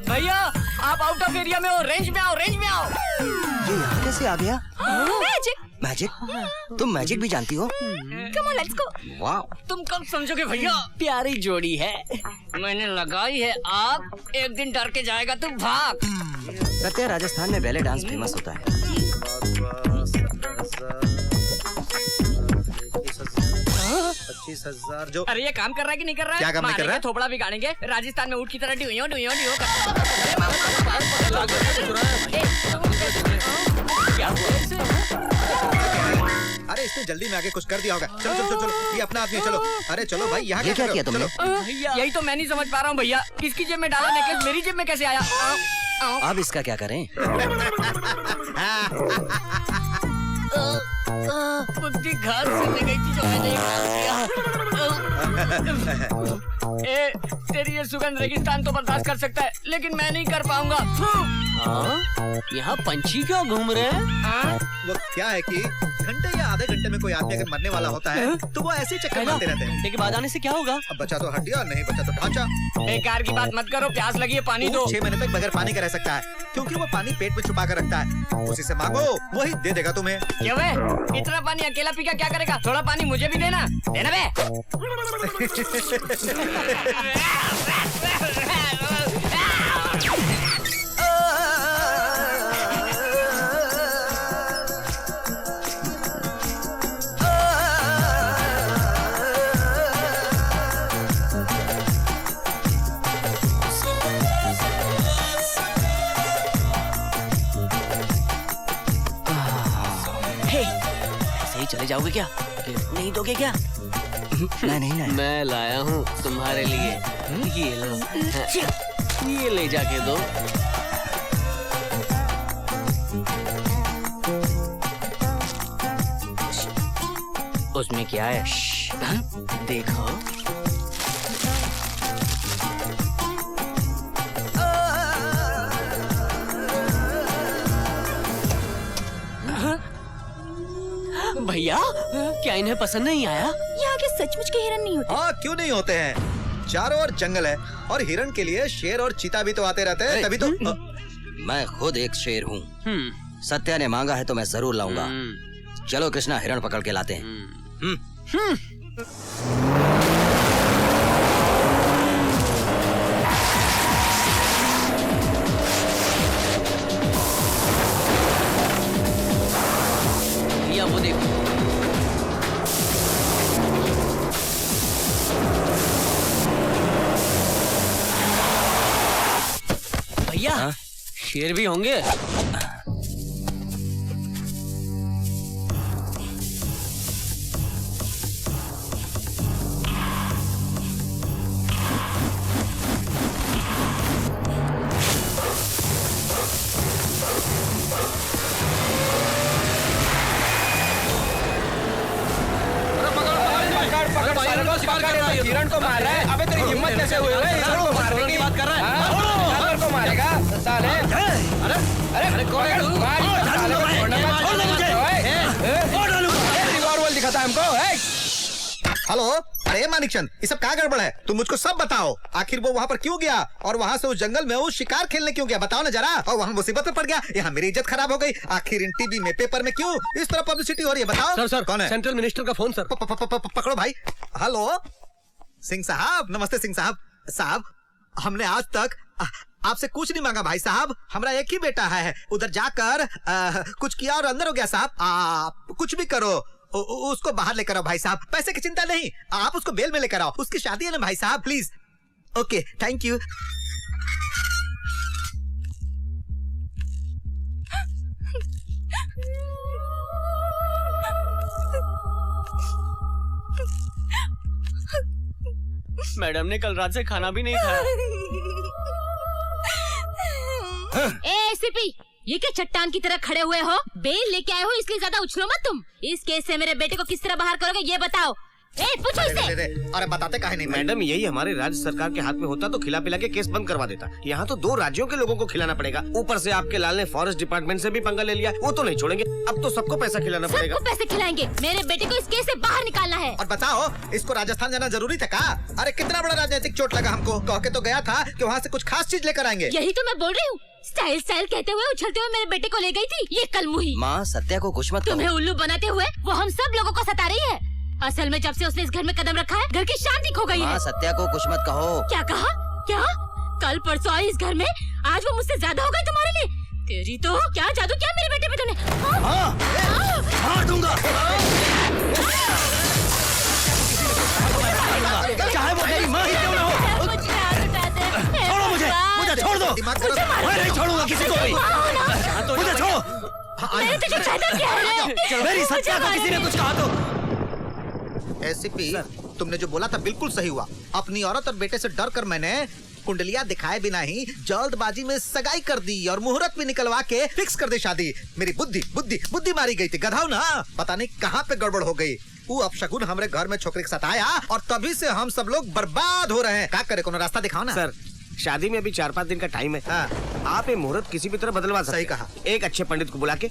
S2: भैया आप आउट ऑफ एरिया में हो, रेंज में आओ, रेंज में आओ।
S10: ये यहाँ कैसे आ गया?
S4: मैजिक।
S10: मैजिक? तुम मैजिक भी जानती हो?
S4: Come on, let's go.
S10: वाह,
S2: तुम कब समझोगे भैया?
S13: प्यारी जोड़ी है।
S2: मैंने लगाई है आग, एक दिन डर के जाएगा तू भाग।
S10: सत्या, राजस्थान में बैले डांस फेमस होता है।
S3: 25,000 जो।
S2: अरे ये काम कर रहा है कि नहीं कर रहा है?
S3: क्या काम नहीं कर रहा है?
S2: थोपड़ा भी गाड़ेंगे, राजस्थान में ऊँट की तरह डियो डियो डियो
S3: अरे अरे इसने जल्दी में आके कुछ कर दिया होगा। चलो चलो चलो चलो, ये अपना आदमी है, चलो। अरे चलो भाई, यहाँ
S10: ये क्या किया तुमने?
S2: यही तो मैं नहीं समझ पा रहा हूँ भैया, किसकी जेब में डाला नेकलेस, मेरी जेब में कैसे आया?
S10: अब इसका क्या करें?
S2: बुद्धि घर से ले गई थी जो मैंने ए, तेरी ये सुगंध रेगिस्तान तो बर्दाश्त कर सकता है, लेकिन मैं नहीं कर पाऊंगा।
S13: यहाँ पंछी क्यों घूम रहे हैं?
S3: वो क्या है कि घंटे या आधे घंटे में कोई आदमी अगर मरने वाला होता है तो वो ऐसे ही चक्कर मारते रहते हैं।
S13: घंटे के बाद आने से क्या होगा?
S3: अब बचा तो हड्डियां, नहीं बचा तो ढांचा।
S2: बेकार की बात मत करो, प्यास लगी है, पानी दो।
S3: 6 महीने तक बगैर पानी का रह सकता है, क्योंकि वो पानी पेट में छुपा कर रखता है। उसी से मांगो, वही दे देगा तुम्हें।
S2: क्यों बे? इतना पानी अकेला पी क्या करेगा? थोड़ा पानी मुझे भी देना, देना बे।
S13: चले जाओगे क्या? नहीं दोगे क्या?
S10: नहीं।
S13: मैं लाया हूँ तुम्हारे लिए, ये लो, ये ले जाके दो।
S2: उसमें क्या है?
S13: देखो। भैया, क्या इन्हें पसंद नहीं आया?
S1: यहाँ के सचमुच के हिरन नहीं होते।
S3: हाँ, क्यों नहीं होते हैं? चारों ओर जंगल है और हिरन के लिए शेर और चीता भी तो आते रहते हैं, तभी तो।
S10: मैं खुद एक शेर हूँ। सत्या ने मांगा है तो मैं जरूर लाऊंगा। चलो कृष्णा, हिरण पकड़ के लाते हैं।
S13: भैया वो देखो। भैया, शेर भी होंगे?
S7: हिरण को मार रहा है। अबे तेरी हिम्मत कैसे हुई? हिरण को मारने की बात कर रहा है? जानवर को मारेगा साले? अरे कौन है तू? रिवॉल्वर दिखाता है हमको।
S3: हेलो, अरे मानिकचंद, ये सब क्या गड़बड़ है? तुम मुझको सब बताओ। आखिर वो वहाँ पर क्यों गया और वहाँ से उस जंगल में वो शिकार खेलने क्यों गया? बताओ ना जरा। और वहाँ मुसीबत में पड़ गया, यहाँ मेरी इज्जत खराब हो गई। आखिर इन टीवी में, पेपर में क्यों इस तरह पब्लिसिटी हो रही है? बताओ।
S7: सर,
S3: कौन है?
S7: सेंट्रल मिनिस्टर का फोन सर।
S3: पकड़ो भाई। हेलो सिंह साहब, नमस्ते सिंह साहब। साहब, हमने आज तक आपसे कुछ नहीं मांगा भाई साहब। हमारा एक ही बेटा है, उधर जाकर कुछ किया और अंदर हो गया साहब। आप कुछ भी करो, उसको बाहर लेकर आओ भाई साहब। पैसे की चिंता नहीं, आप उसको बेल में लेकर आओ। उसकी शादी है ना भाई साहब, please. Okay, thank you.
S13: Madam ने कल रात से खाना भी नहीं खाया।
S12: ए सीपी, ये क्या चट्टान की तरह खड़े हुए हो? बेल लेके आए हो इसलिए ज्यादा उछलो मत तुम। इस केस से मेरे बेटे को किस तरह बाहर करोगे ये बताओ। पूछो इससे।
S3: अरे बताते काहे नहीं?
S7: मैडम, यही हमारे राज्य सरकार के हाथ में होता तो खिला पिला के केस बंद करवा देता। यहाँ तो 2 राज्यों के लोगों को खिलाना पड़ेगा। ऊपर से आपके लाल ने फॉरेस्ट डिपार्टमेंट से भी पंगा ले लिया, वो तो नहीं छोड़ेंगे। अब तो सबको पैसा खिलाना पड़ेगा।
S12: सबको पैसे खिलाएंगे। मेरे बेटे को इस केस से बाहर निकालना है।
S3: और बताओ, इसको राजस्थान जाना जरूरी था क्या? अरे कितना बड़ा राजनीतिक चोट लगा हमको। कह के तो गया था कि वहाँ से कुछ खास चीज लेकर आएंगे।
S12: यही तो मैं बोल रही हूँ। स्टाइल स्टाइल कहते हुए उछलते हुए मेरे बेटे को ले गई थी ये कलमुही।
S10: माँ, सत्या को कुछ मत कहो।
S12: तुम्हें उल्लू बनाते हुए वो हम सब लोगों को सता रही है। असल में जब से उसने इस घर में कदम रखा है, घर की शांति खो गई है।
S10: माँ, सत्या को कुछ मत कहो।
S12: क्या कहा? क्या? कल परसों आई इस घर में, आज वो मुझसे ज्यादा हो गई तुम्हारे लिए। तेरी तो क्या जादू किया मेरे बेटे पे तूने?
S10: मार दूंगा। चाहे वो मेरी माँ ही क्यों ना हो। छोड़ो मुझे छोड़ दो। मैं नहीं छोड़ूंगा किसी को भी। मुझे छोड़ो।
S12: मैंने तुझे कहता क्या है?
S10: मेरी सत्या को किसी ने कुछ कहा तो
S3: एसीपी, तुमने जो बोला था बिल्कुल सही हुआ। अपनी औरत और बेटे से डर कर मैंने कुंडलियां दिखाए बिना ही जल्दबाजी में सगाई कर दी और मुहूर्त भी निकलवा के फिक्स कर दी शादी। मेरी बुद्धि बुद्धि बुद्धि मारी गई थी गधाऊ ना, पता नहीं कहाँ पे गड़बड़ हो गई। वो अपशगुन हमारे घर में छोकरी के साथ आया और तभी से हम सब लोग बर्बाद हो रहे हैं। क्या करे, कोनो रास्ता दिखाओ ना।
S9: सर, शादी में अभी 4-5 दिन का टाइम है। आप ये मुहूर्त किसी भी तरह बदलवा सकते।
S3: सही कहा।
S9: एक अच्छे पंडित को बुला के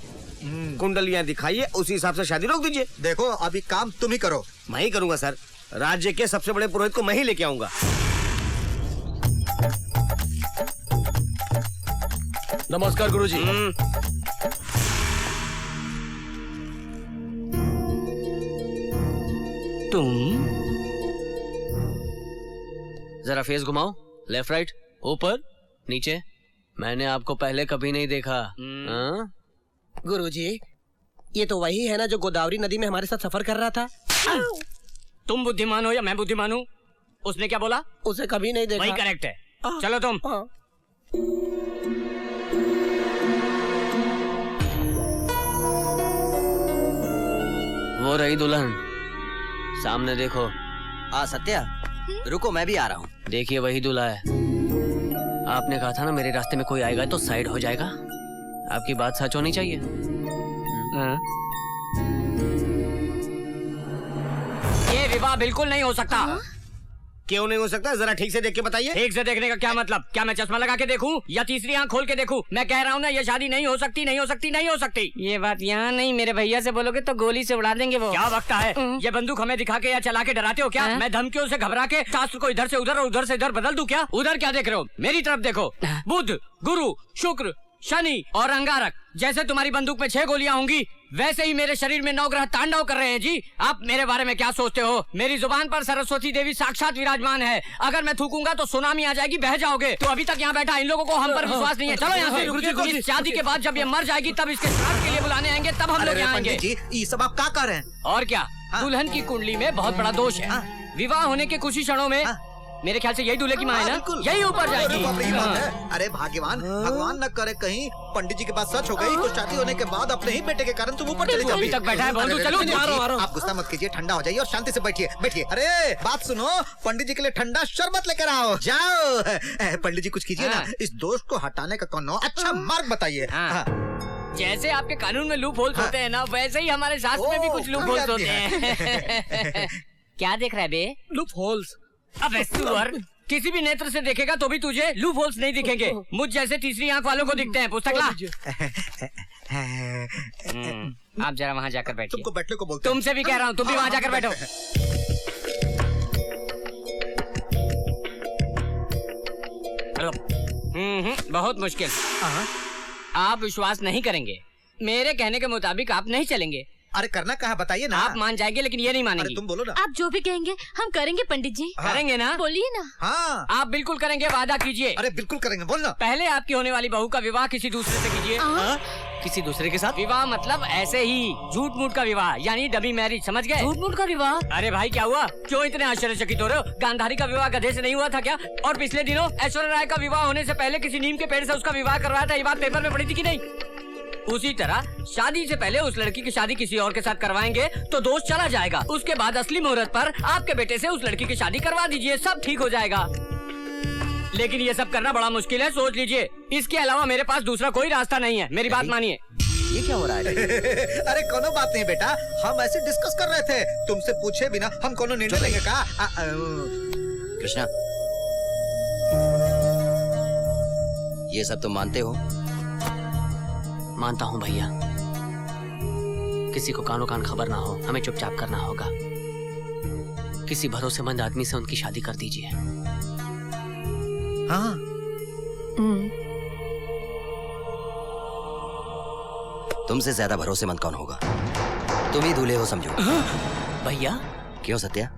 S9: कुंडलियां दिखाइए, उसी हिसाब से शादी रोक दीजिए।
S3: देखो अभी काम तुम ही करो।
S9: मैं ही करूंगा सर। राज्य के सबसे बड़े पुरोहित को मैं ही लेके आऊंगा।
S7: नमस्कार गुरुजी।
S13: तुम जरा फेस घुमाओ, लेफ्ट राइट, ऊपर नीचे। मैंने आपको पहले कभी नहीं देखा।
S9: गुरुजी, ये तो वही है ना जो गोदावरी नदी में हमारे साथ सफर कर रहा था।
S2: तुम बुद्धिमान हो या मैं बुद्धिमान हूँ? उसने क्या बोला?
S9: उसे कभी नहीं देखा।
S2: वही करेक्ट है। चलो तुम।
S13: वो रही दुल्हन, सामने देखो।
S10: सत्या, रुको मैं भी आ रहा हूँ।
S13: देखिए वही दूल्हा है। आपने कहा था ना मेरे रास्ते में कोई आएगा तो साइड हो जाएगा। आपकी बात सच होनी चाहिए।
S2: ये विवाह बिल्कुल नहीं हो सकता।
S9: क्यों नहीं हो सकता? जरा ठीक से देख के बताइए।
S2: ठीक से देखने का क्या मतलब? क्या मैं चश्मा लगा के देखूं या तीसरी आंख खोल के देखूं? मैं कह रहा हूँ ना, ये शादी नहीं हो सकती, नहीं हो सकती, नहीं हो सकती।
S12: ये बात यहाँ नहीं, मेरे भैया से बोलोगे तो गोली से उड़ा देंगे वो।
S2: क्या वक्ता है? ये बंदूक हमें दिखा के या चला के डराते हो क्या? मैं धमकियों से घबरा के शास्त्र को इधर से उधर और उधर से इधर बदल दूं क्या? उधर क्या देख रहे हो? मेरी तरफ देखो। बुध, गुरु, शुक्र, शनि और अंगारक। जैसे तुम्हारी बंदूक में 6 गोलियां होंगी, वैसे ही मेरे शरीर में 9 ग्रह तांडव कर रहे हैं जी। आप मेरे बारे में क्या सोचते हो? मेरी जुबान पर सरस्वती देवी साक्षात विराजमान है। अगर मैं थूकूंगा तो सुनामी आ जाएगी, बह जाओगे। तो अभी तक यहाँ बैठा इन लोगों को हम पर विश्वास नहीं है। चलो यहाँ से। इस शादी के बाद जब ये मर जाएगी तब इसके श्राद्ध के लिए बुलाने आएंगे, तब हम लोग यहाँ आएंगे।
S3: ये सब आप क्या कर रहे हैं?
S2: और क्या, दुल्हन की कुंडली में बहुत बड़ा दोष है। विवाह होने के कुछ ही क्षणों में मेरे ख्याल से यही दूल्हे की माँ है ना, यही ऊपर जाएगी।
S3: अरे भाग्यवान, भगवान न करे कहीं पंडित जी के पास सच हो गई तो शादी होने के बाद अपने ही बेटे के कारण तुम ऊपर चले जाओ।
S2: अभी तक बैठा है बंधु, चलो
S3: आप गुस्सा मत कीजिए, ठंडा हो जाइए और शांति से बैठिए बैठिए। अरे बात सुनो, पंडित जी के लिए ठंडा शरबत लेकर आओ। जाओ पंडित जी, कुछ कीजिए ना, इस दोष को हटाने का कौन अच्छा मार्ग बताइए।
S2: जैसे आपके कानून में लूप होल्स होते हैं ना, वैसे ही हमारे शास्त्र में भी कुछ लूप होल्स होते हैं। क्या देख रहा है बे?
S7: Loop holes.
S2: अब सुअर, किसी भी नेत्र से देखेगा तो भी तुझे लूप होल्स नहीं दिखेंगे। मुझ जैसे तीसरी आंख वालों को दिखते हैं। पुस्तक ला। आप जरा वहाँ जाकर बैठिए।
S3: तुमको बैठने को बोलते हैं।
S2: तुमसे भी कह रहा हूँ, तुम भी वहाँ जाकर बैठो। बहुत मुश्किल। आप विश्वास नहीं करेंगे। मेरे कहने के मुताबिक आप नहीं चलेंगे।
S3: अरे करना कहाँ बताइए ना।
S2: आप मान जाएंगे लेकिन ये नहीं मानेंगे।
S3: तुम बोलो ना।
S12: आप जो भी कहेंगे हम करेंगे पंडित जी।
S2: करेंगे ना?
S12: बोलिए ना।
S3: हाँ
S2: आप बिल्कुल करेंगे, वादा कीजिए।
S3: अरे बिल्कुल करेंगे, बोलना।
S2: पहले आपकी होने वाली बहू का विवाह किसी दूसरे से कीजिए।
S13: किसी दूसरे के साथ?
S2: विवाह मतलब ऐसे ही झूठ मूठ का विवाह, यानी डमी मैरिज, समझ गए?
S12: झूठ मूठ का विवाह?
S2: अरे भाई क्या हुआ? क्यों इतने आश्चर्यचकित हो रहे हो? गांधारी का विवाह गधे से नहीं हुआ था क्या? और पिछले दिनों ऐश्वर्या राय का विवाह होने से पहले किसी नीम के पेड़ से उसका विवाह करवाया था। ये बात पेपर में पड़ी थी कि नहीं? उसी तरह शादी से पहले उस लड़की की शादी किसी और के साथ करवाएंगे तो दोष चला जाएगा। उसके बाद असली मुहूर्त पर आपके बेटे से उस लड़की की शादी करवा दीजिए, सब ठीक हो जाएगा। लेकिन ये सब करना बड़ा मुश्किल है, सोच लीजिए। इसके अलावा मेरे पास दूसरा कोई रास्ता नहीं है। मेरी बात मानिए।
S10: ये क्या हो रहा है?
S3: अरे कोनो बात नहीं बेटा, हम ऐसे डिस्कस कर रहे थे, तुमसे पूछे बिना हम कोनो निर्णय लेंगे का?
S10: कृष्णा, ये सब तुम मानते हो?
S13: मानता हूँ भैया। किसी को कानो कान खबर ना हो, हमें चुपचाप करना होगा। किसी भरोसेमंद आदमी से उनकी शादी कर दीजिए।
S3: हाँ।
S10: तुमसे ज्यादा भरोसेमंद कौन होगा? तुम ही दूल्हे हो समझो।
S13: भैया
S10: क्यों सत्या?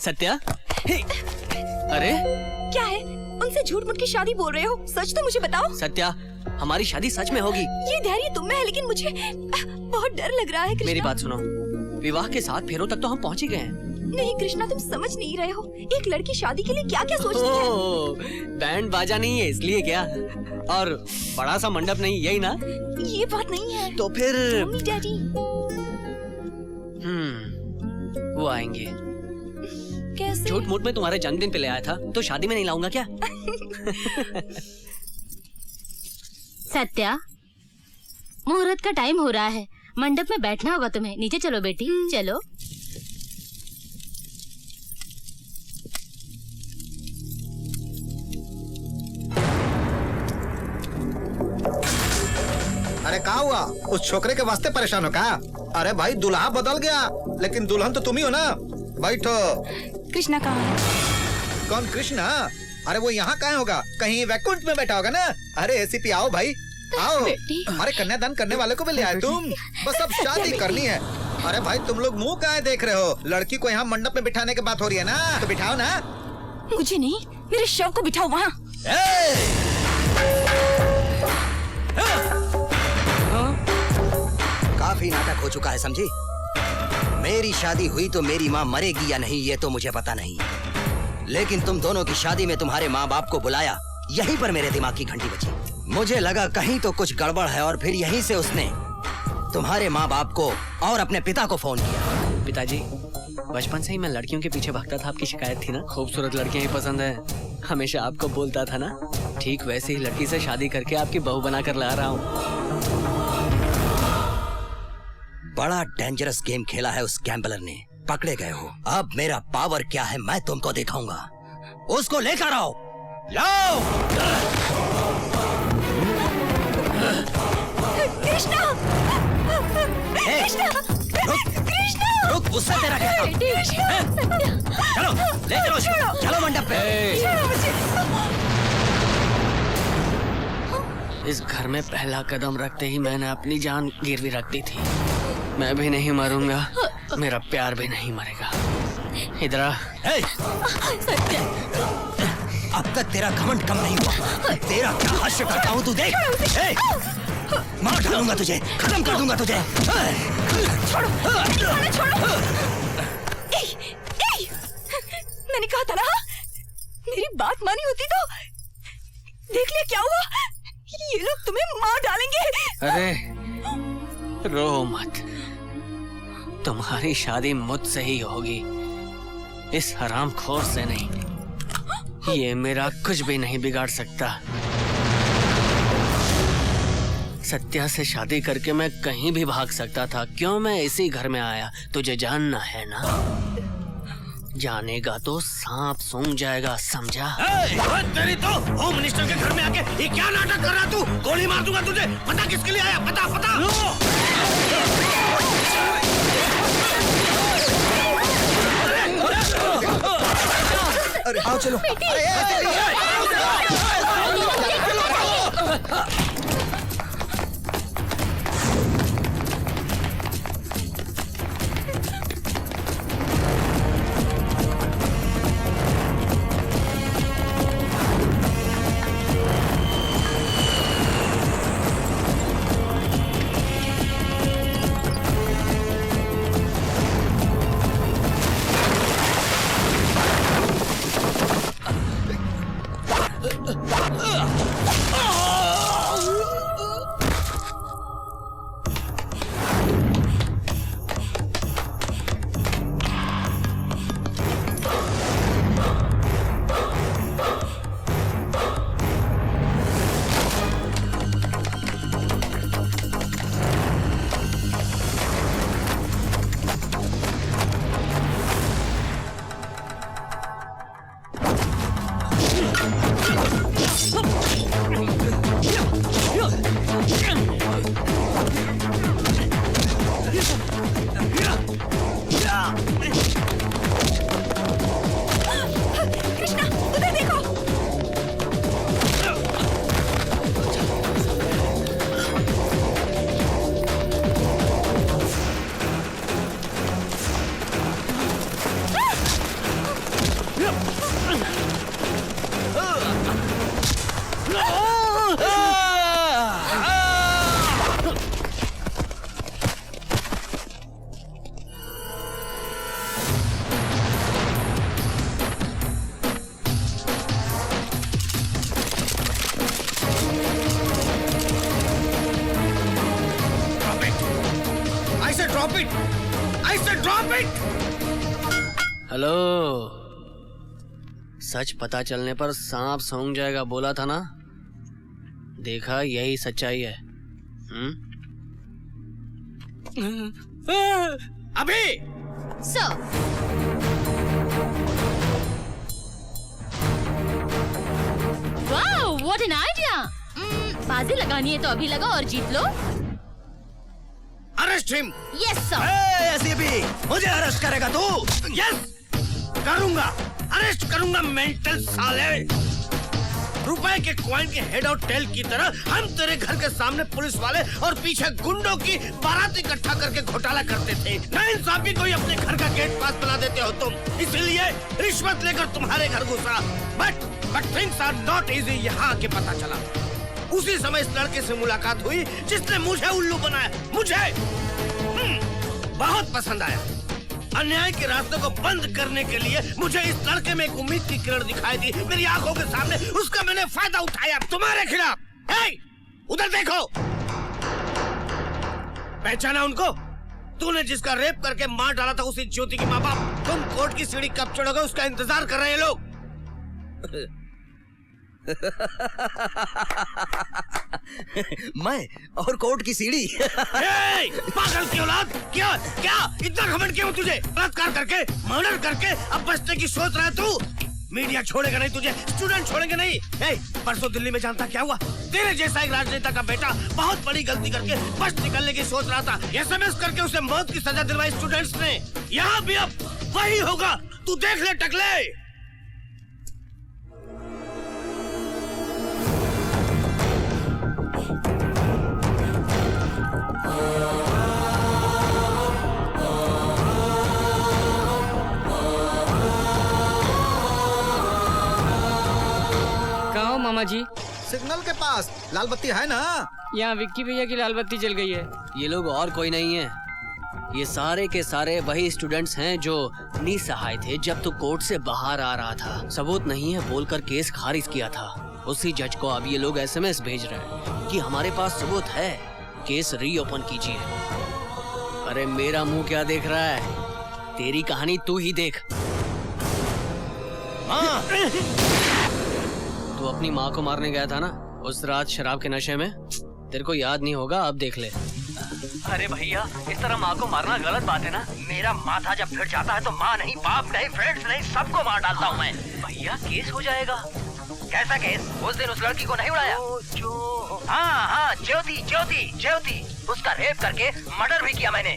S13: सत्या, अरे
S1: क्या है? उनसे झूठ मूठ की शादी बोल रहे हो? सच तो मुझे बताओ।
S13: सत्या, हमारी शादी सच में होगी।
S1: ये धैर्य तुम में है, लेकिन मुझे बहुत डर लग रहा है।
S13: मेरी बात सुनो, विवाह के 7 फेरों तक तो हम पहुंच ही गए हैं।
S1: नहीं कृष्णा, तुम समझ नहीं रहे हो। एक लड़की शादी के लिए क्या क्या सोचती है।
S13: ओह, बैंड बाजा नहीं है इसलिए क्या? और बड़ा सा मंडप नहीं, यही ना?
S1: ये बात नहीं है।
S13: तो फिर
S1: मम्मी डैडी
S13: वो आएंगे।
S1: कैसे?
S13: झूठ मूठ में तुम्हारे जन्मदिन पे ले आया था, तो शादी में नहीं लाऊंगा क्या?
S12: सत्या, मुहूर्त का टाइम हो रहा है, मंडप में बैठना होगा तुम्हें। नीचे चलो बेटी, चलो।
S3: अरे क्या हुआ? उस छोकरे के वास्ते परेशान हो क्या? अरे भाई दुल्हा बदल गया, लेकिन दुल्हन तो तुम ही हो ना। बैठो।
S1: कृष्णा कहाँ है?
S3: कौन कृष्णा? अरे वो यहाँ कहाँ होगा? कहीं वैकुंठ में बैठा होगा ना। अरे एसीपी आओ भाई, आओ। अरे कन्यादान करने वाले को भी ले आए तुम। बस अब शादी करनी है। अरे भाई तुम लोग मुंह काहे देख रहे हो? लड़की को यहाँ मंडप में बिठाने की बात हो रही है ना, तो बिठाओ ना।
S1: मुझे नहीं, मेरे शव को बिठाओ वहाँ।
S10: काफी नाटक हो चुका है, समझी? मेरी शादी हुई तो मेरी माँ मरेगी या नहीं ये तो मुझे पता नहीं, लेकिन तुम दोनों की शादी में तुम्हारे माँ बाप को बुलाया, यहीं पर मेरे दिमाग की घंटी बजी। मुझे लगा कहीं तो कुछ गड़बड़ है, और फिर यहीं से उसने तुम्हारे माँ बाप को और अपने पिता को फोन किया।
S13: पिताजी, बचपन से ही मैं लड़कियों के पीछे भागता था, आपकी शिकायत थी ना? खूबसूरत लड़कियां ही पसंद है, हमेशा आपको बोलता था ना। ठीक वैसे ही लड़की से शादी करके आपकी बहू बनाकर ला रहा हूँ।
S10: बड़ा डेंजरस गेम खेला है उस गैम्बलर ने, पकड़े गए हो। अब मेरा पावर क्या है मैं तुमको दिखाऊंगा। उसको लेकर आओ, लाओ।
S1: कृष्णा! कृष्णा! कृष्णा!
S10: रुक, उससे तेरा क्या काम? चलो, ले चलो, चलो मंडप पे।
S13: इस घर में पहला कदम रखते ही मैंने अपनी जान गिरवी रख दी थी। मैं भी नहीं मरूंगा, मेरा प्यार भी नहीं मरेगा। इधर आ।
S10: अब तक तेरा घमंड कम नहीं हुआ, तेरा क्या हश्र करता हूँ तू देख। मार डालूंगा तुझे, खत्म कर दूंगा तुझे।
S1: छोड़ो, छोड़ो। मैंने कहा था ना, मेरी बात मानी होती तो देख लिया क्या हुआ। ये लोग तुम्हें मार डालेंगे।
S13: अरे रो मत, तुम्हारी शादी मुझसे ही होगी, इस हरामखोर से नहीं। ये मेरा कुछ भी नहीं बिगाड़ सकता। सत्या से शादी करके मैं कहीं भी भाग सकता था, क्यों मैं इसी घर में आया? तुझे जानना है ना? जानेगा तो सांप सूंघ जाएगा, समझा?
S9: तेरी तो होम मिनिस्टर के घर में आके ये क्या नाटक कर रहा तू? गोली मार दूंगा तुझे। पता किसके लिए आया? पता।
S3: अरे आओ चलो।
S7: ड्रॉप इट, आई से ड्रॉप इट।
S13: हेलो, सच पता चलने पर सांप सूंघ जाएगा बोला था ना? देखा, यही सच्चाई है।
S7: अभी
S4: sir,
S12: wow, what an idea. बाजी लगानी है तो अभी लगा और जीत लो।
S7: Arrest him.
S4: Yes sir.
S10: ACP, मुझे अरेस्ट करेगा तू?
S7: यस करूंगा, अरेस्ट करूंगा मेंटल साले। रुपए के कॉइन के हेड और टेल की तरह हम तेरे घर के सामने पुलिस वाले और पीछे गुंडों की बारात इकट्ठा करके घोटाला करते थे। नाइंसाफी को ही अपने घर का गेट पास बना देते हो तुम, इसलिए रिश्वत लेकर तुम्हारे घर घुसा। But things are not easy. यहाँ आके पता चला, उसी समय इस लड़के से मुलाकात हुई जिसने मुझे उल्लू बनाया। मुझे बहुत पसंद आया। अन्याय के रास्ते को बंद करने के लिए मुझे इस लड़के में एक उम्मीद की किरण दिखाई दी। मेरी आंखों के सामने उसका मैंने फायदा उठाया तुम्हारे खिलाफ। उधर देखो, पहचाना उनको? तूने जिसका रेप करके मार डाला था उसी ज्योति की माँ बाप। तुम कोर्ट की सीढ़ी कब चढ़ोगे उसका इंतजार कर रहे हैं लोग।
S10: मैं और कोर्ट की सीढ़ी।
S7: पागल की औलाद, क्या क्या इतना घमंड क्यों तुझे? बलात्कार करके, मर्डर करके अब बचने की सोच रहा है तू? मीडिया छोड़ेगा नहीं तुझे, स्टूडेंट छोड़ेंगे नहीं। परसों दिल्ली में जानता क्या हुआ? तेरे जैसा एक राजनेता का बेटा बहुत बड़ी गलती करके बच निकलने की सोच रहा था। एसएमएस करके उसे मौत की सजा दिलवाई स्टूडेंट्स ने। यहाँ भी अब वही होगा, तू देख ले टकले।
S2: कहाँ हो मामा जी?
S3: सिग्नल के पास लाल बत्ती है ना?
S2: यहाँ विक्की भैया की लाल बत्ती जल गई है।
S13: ये लोग और कोई नहीं है, ये सारे के सारे वही स्टूडेंट्स हैं जो निसहाय थे जब तू कोर्ट से बाहर आ रहा था। सबूत नहीं है बोलकर केस खारिज किया था। उसी जज को अब ये लोग एसएमएस भेज रहे हैं कि हमारे पास सबूत है, केस रीओपन कीजिए। अरे मेरा मुंह क्या देख रहा है? तेरी कहानी तू ही देख। तू अपनी माँ को मारने गया था ना उस रात शराब के नशे में? तेरे को याद नहीं होगा, अब देख ले।
S2: अरे भैया, इस तरह माँ को मारना गलत बात है ना। मेरा माथा जब फिर जाता है तो माँ नहीं, बाप नहीं, फ्रेंड्स नहीं, सबको मार डालता हूँ मैं। भैया केस हो जाएगा। कैसा केस? उस दिन उस लड़की को नहीं उड़ाया? हाँ, ज्योति, उसका रेप करके मर्डर भी किया मैंने।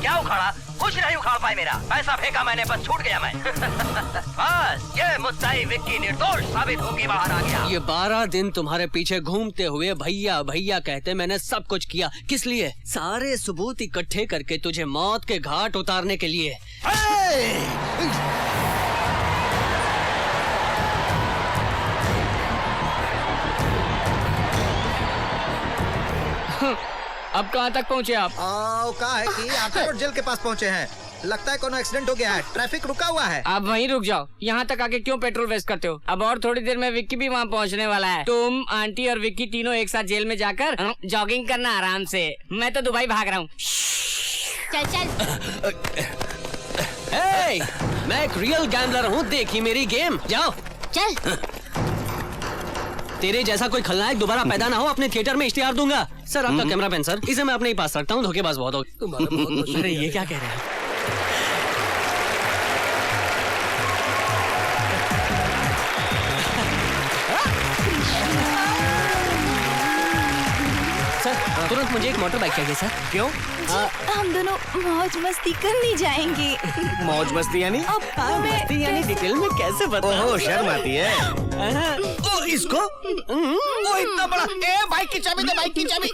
S2: क्या उखाड़ा? कुछ नहीं उखाड़ पाए मेरा। पैसा फेंका मैंने, बस छूट गया मैं। बस ये मुद्दाई विक्की निर्दोष साबित होके बाहर आ गया।
S13: ये 12 दिन तुम्हारे पीछे घूमते हुए भैया भैया कहते मैंने सब कुछ किया। किस लिए? सारे सबूत इकट्ठे करके तुझे मौत के घाट उतारने के लिए।
S2: अब कहाँ तक पहुँचे आप?
S3: कहा है कि आटा जेल के पास पहुँचे हैं। लगता है कोनो एक्सीडेंट हो गया है, ट्रैफिक रुका हुआ है।
S2: आप वहीं रुक जाओ, यहाँ तक आके क्यों पेट्रोल वेस्ट करते हो? अब और थोड़ी देर में विक्की भी वहाँ पहुँचने वाला है। तुम, आंटी और विक्की तीनों एक साथ जेल में जाकर जॉगिंग करना आराम से। मैं तो दुबई भाग रहा हूँ।
S4: चल
S13: hey, मैं एक रियल गैम्बलर हूँ, देखी मेरी गेम। जाओ
S4: चल।
S13: तेरे जैसा कोई खलनायक दोबारा पैदा ना हो, अपने थिएटर में इश्तिहार दूंगा। सर आपका कैमरा पेन सर, इसे मैं अपने ही पास रखता हूँ, धोखेबाज बहुत हो। अरे ये क्या कह रहे हैं? सर तुरंत मुझे एक मोटर बाइक चाहिए सर।
S7: क्यों?
S1: हम दोनों मौज मस्ती करने जाएंगे।
S7: मौज मस्ती यानी?
S13: मस्ती यानी डिटेल में कैसे बता?
S7: ओह शर्म आती है। ओ इसको? ओ इतना बड़ा। बाइक की चाबी दे, बाइक की चाबी।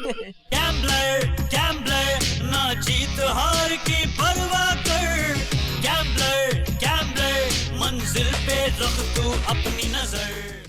S14: गैम्बलर ना जीत हार की परवाह कर। गैम्बलर मंजिल पे रख तू अपनी नजर।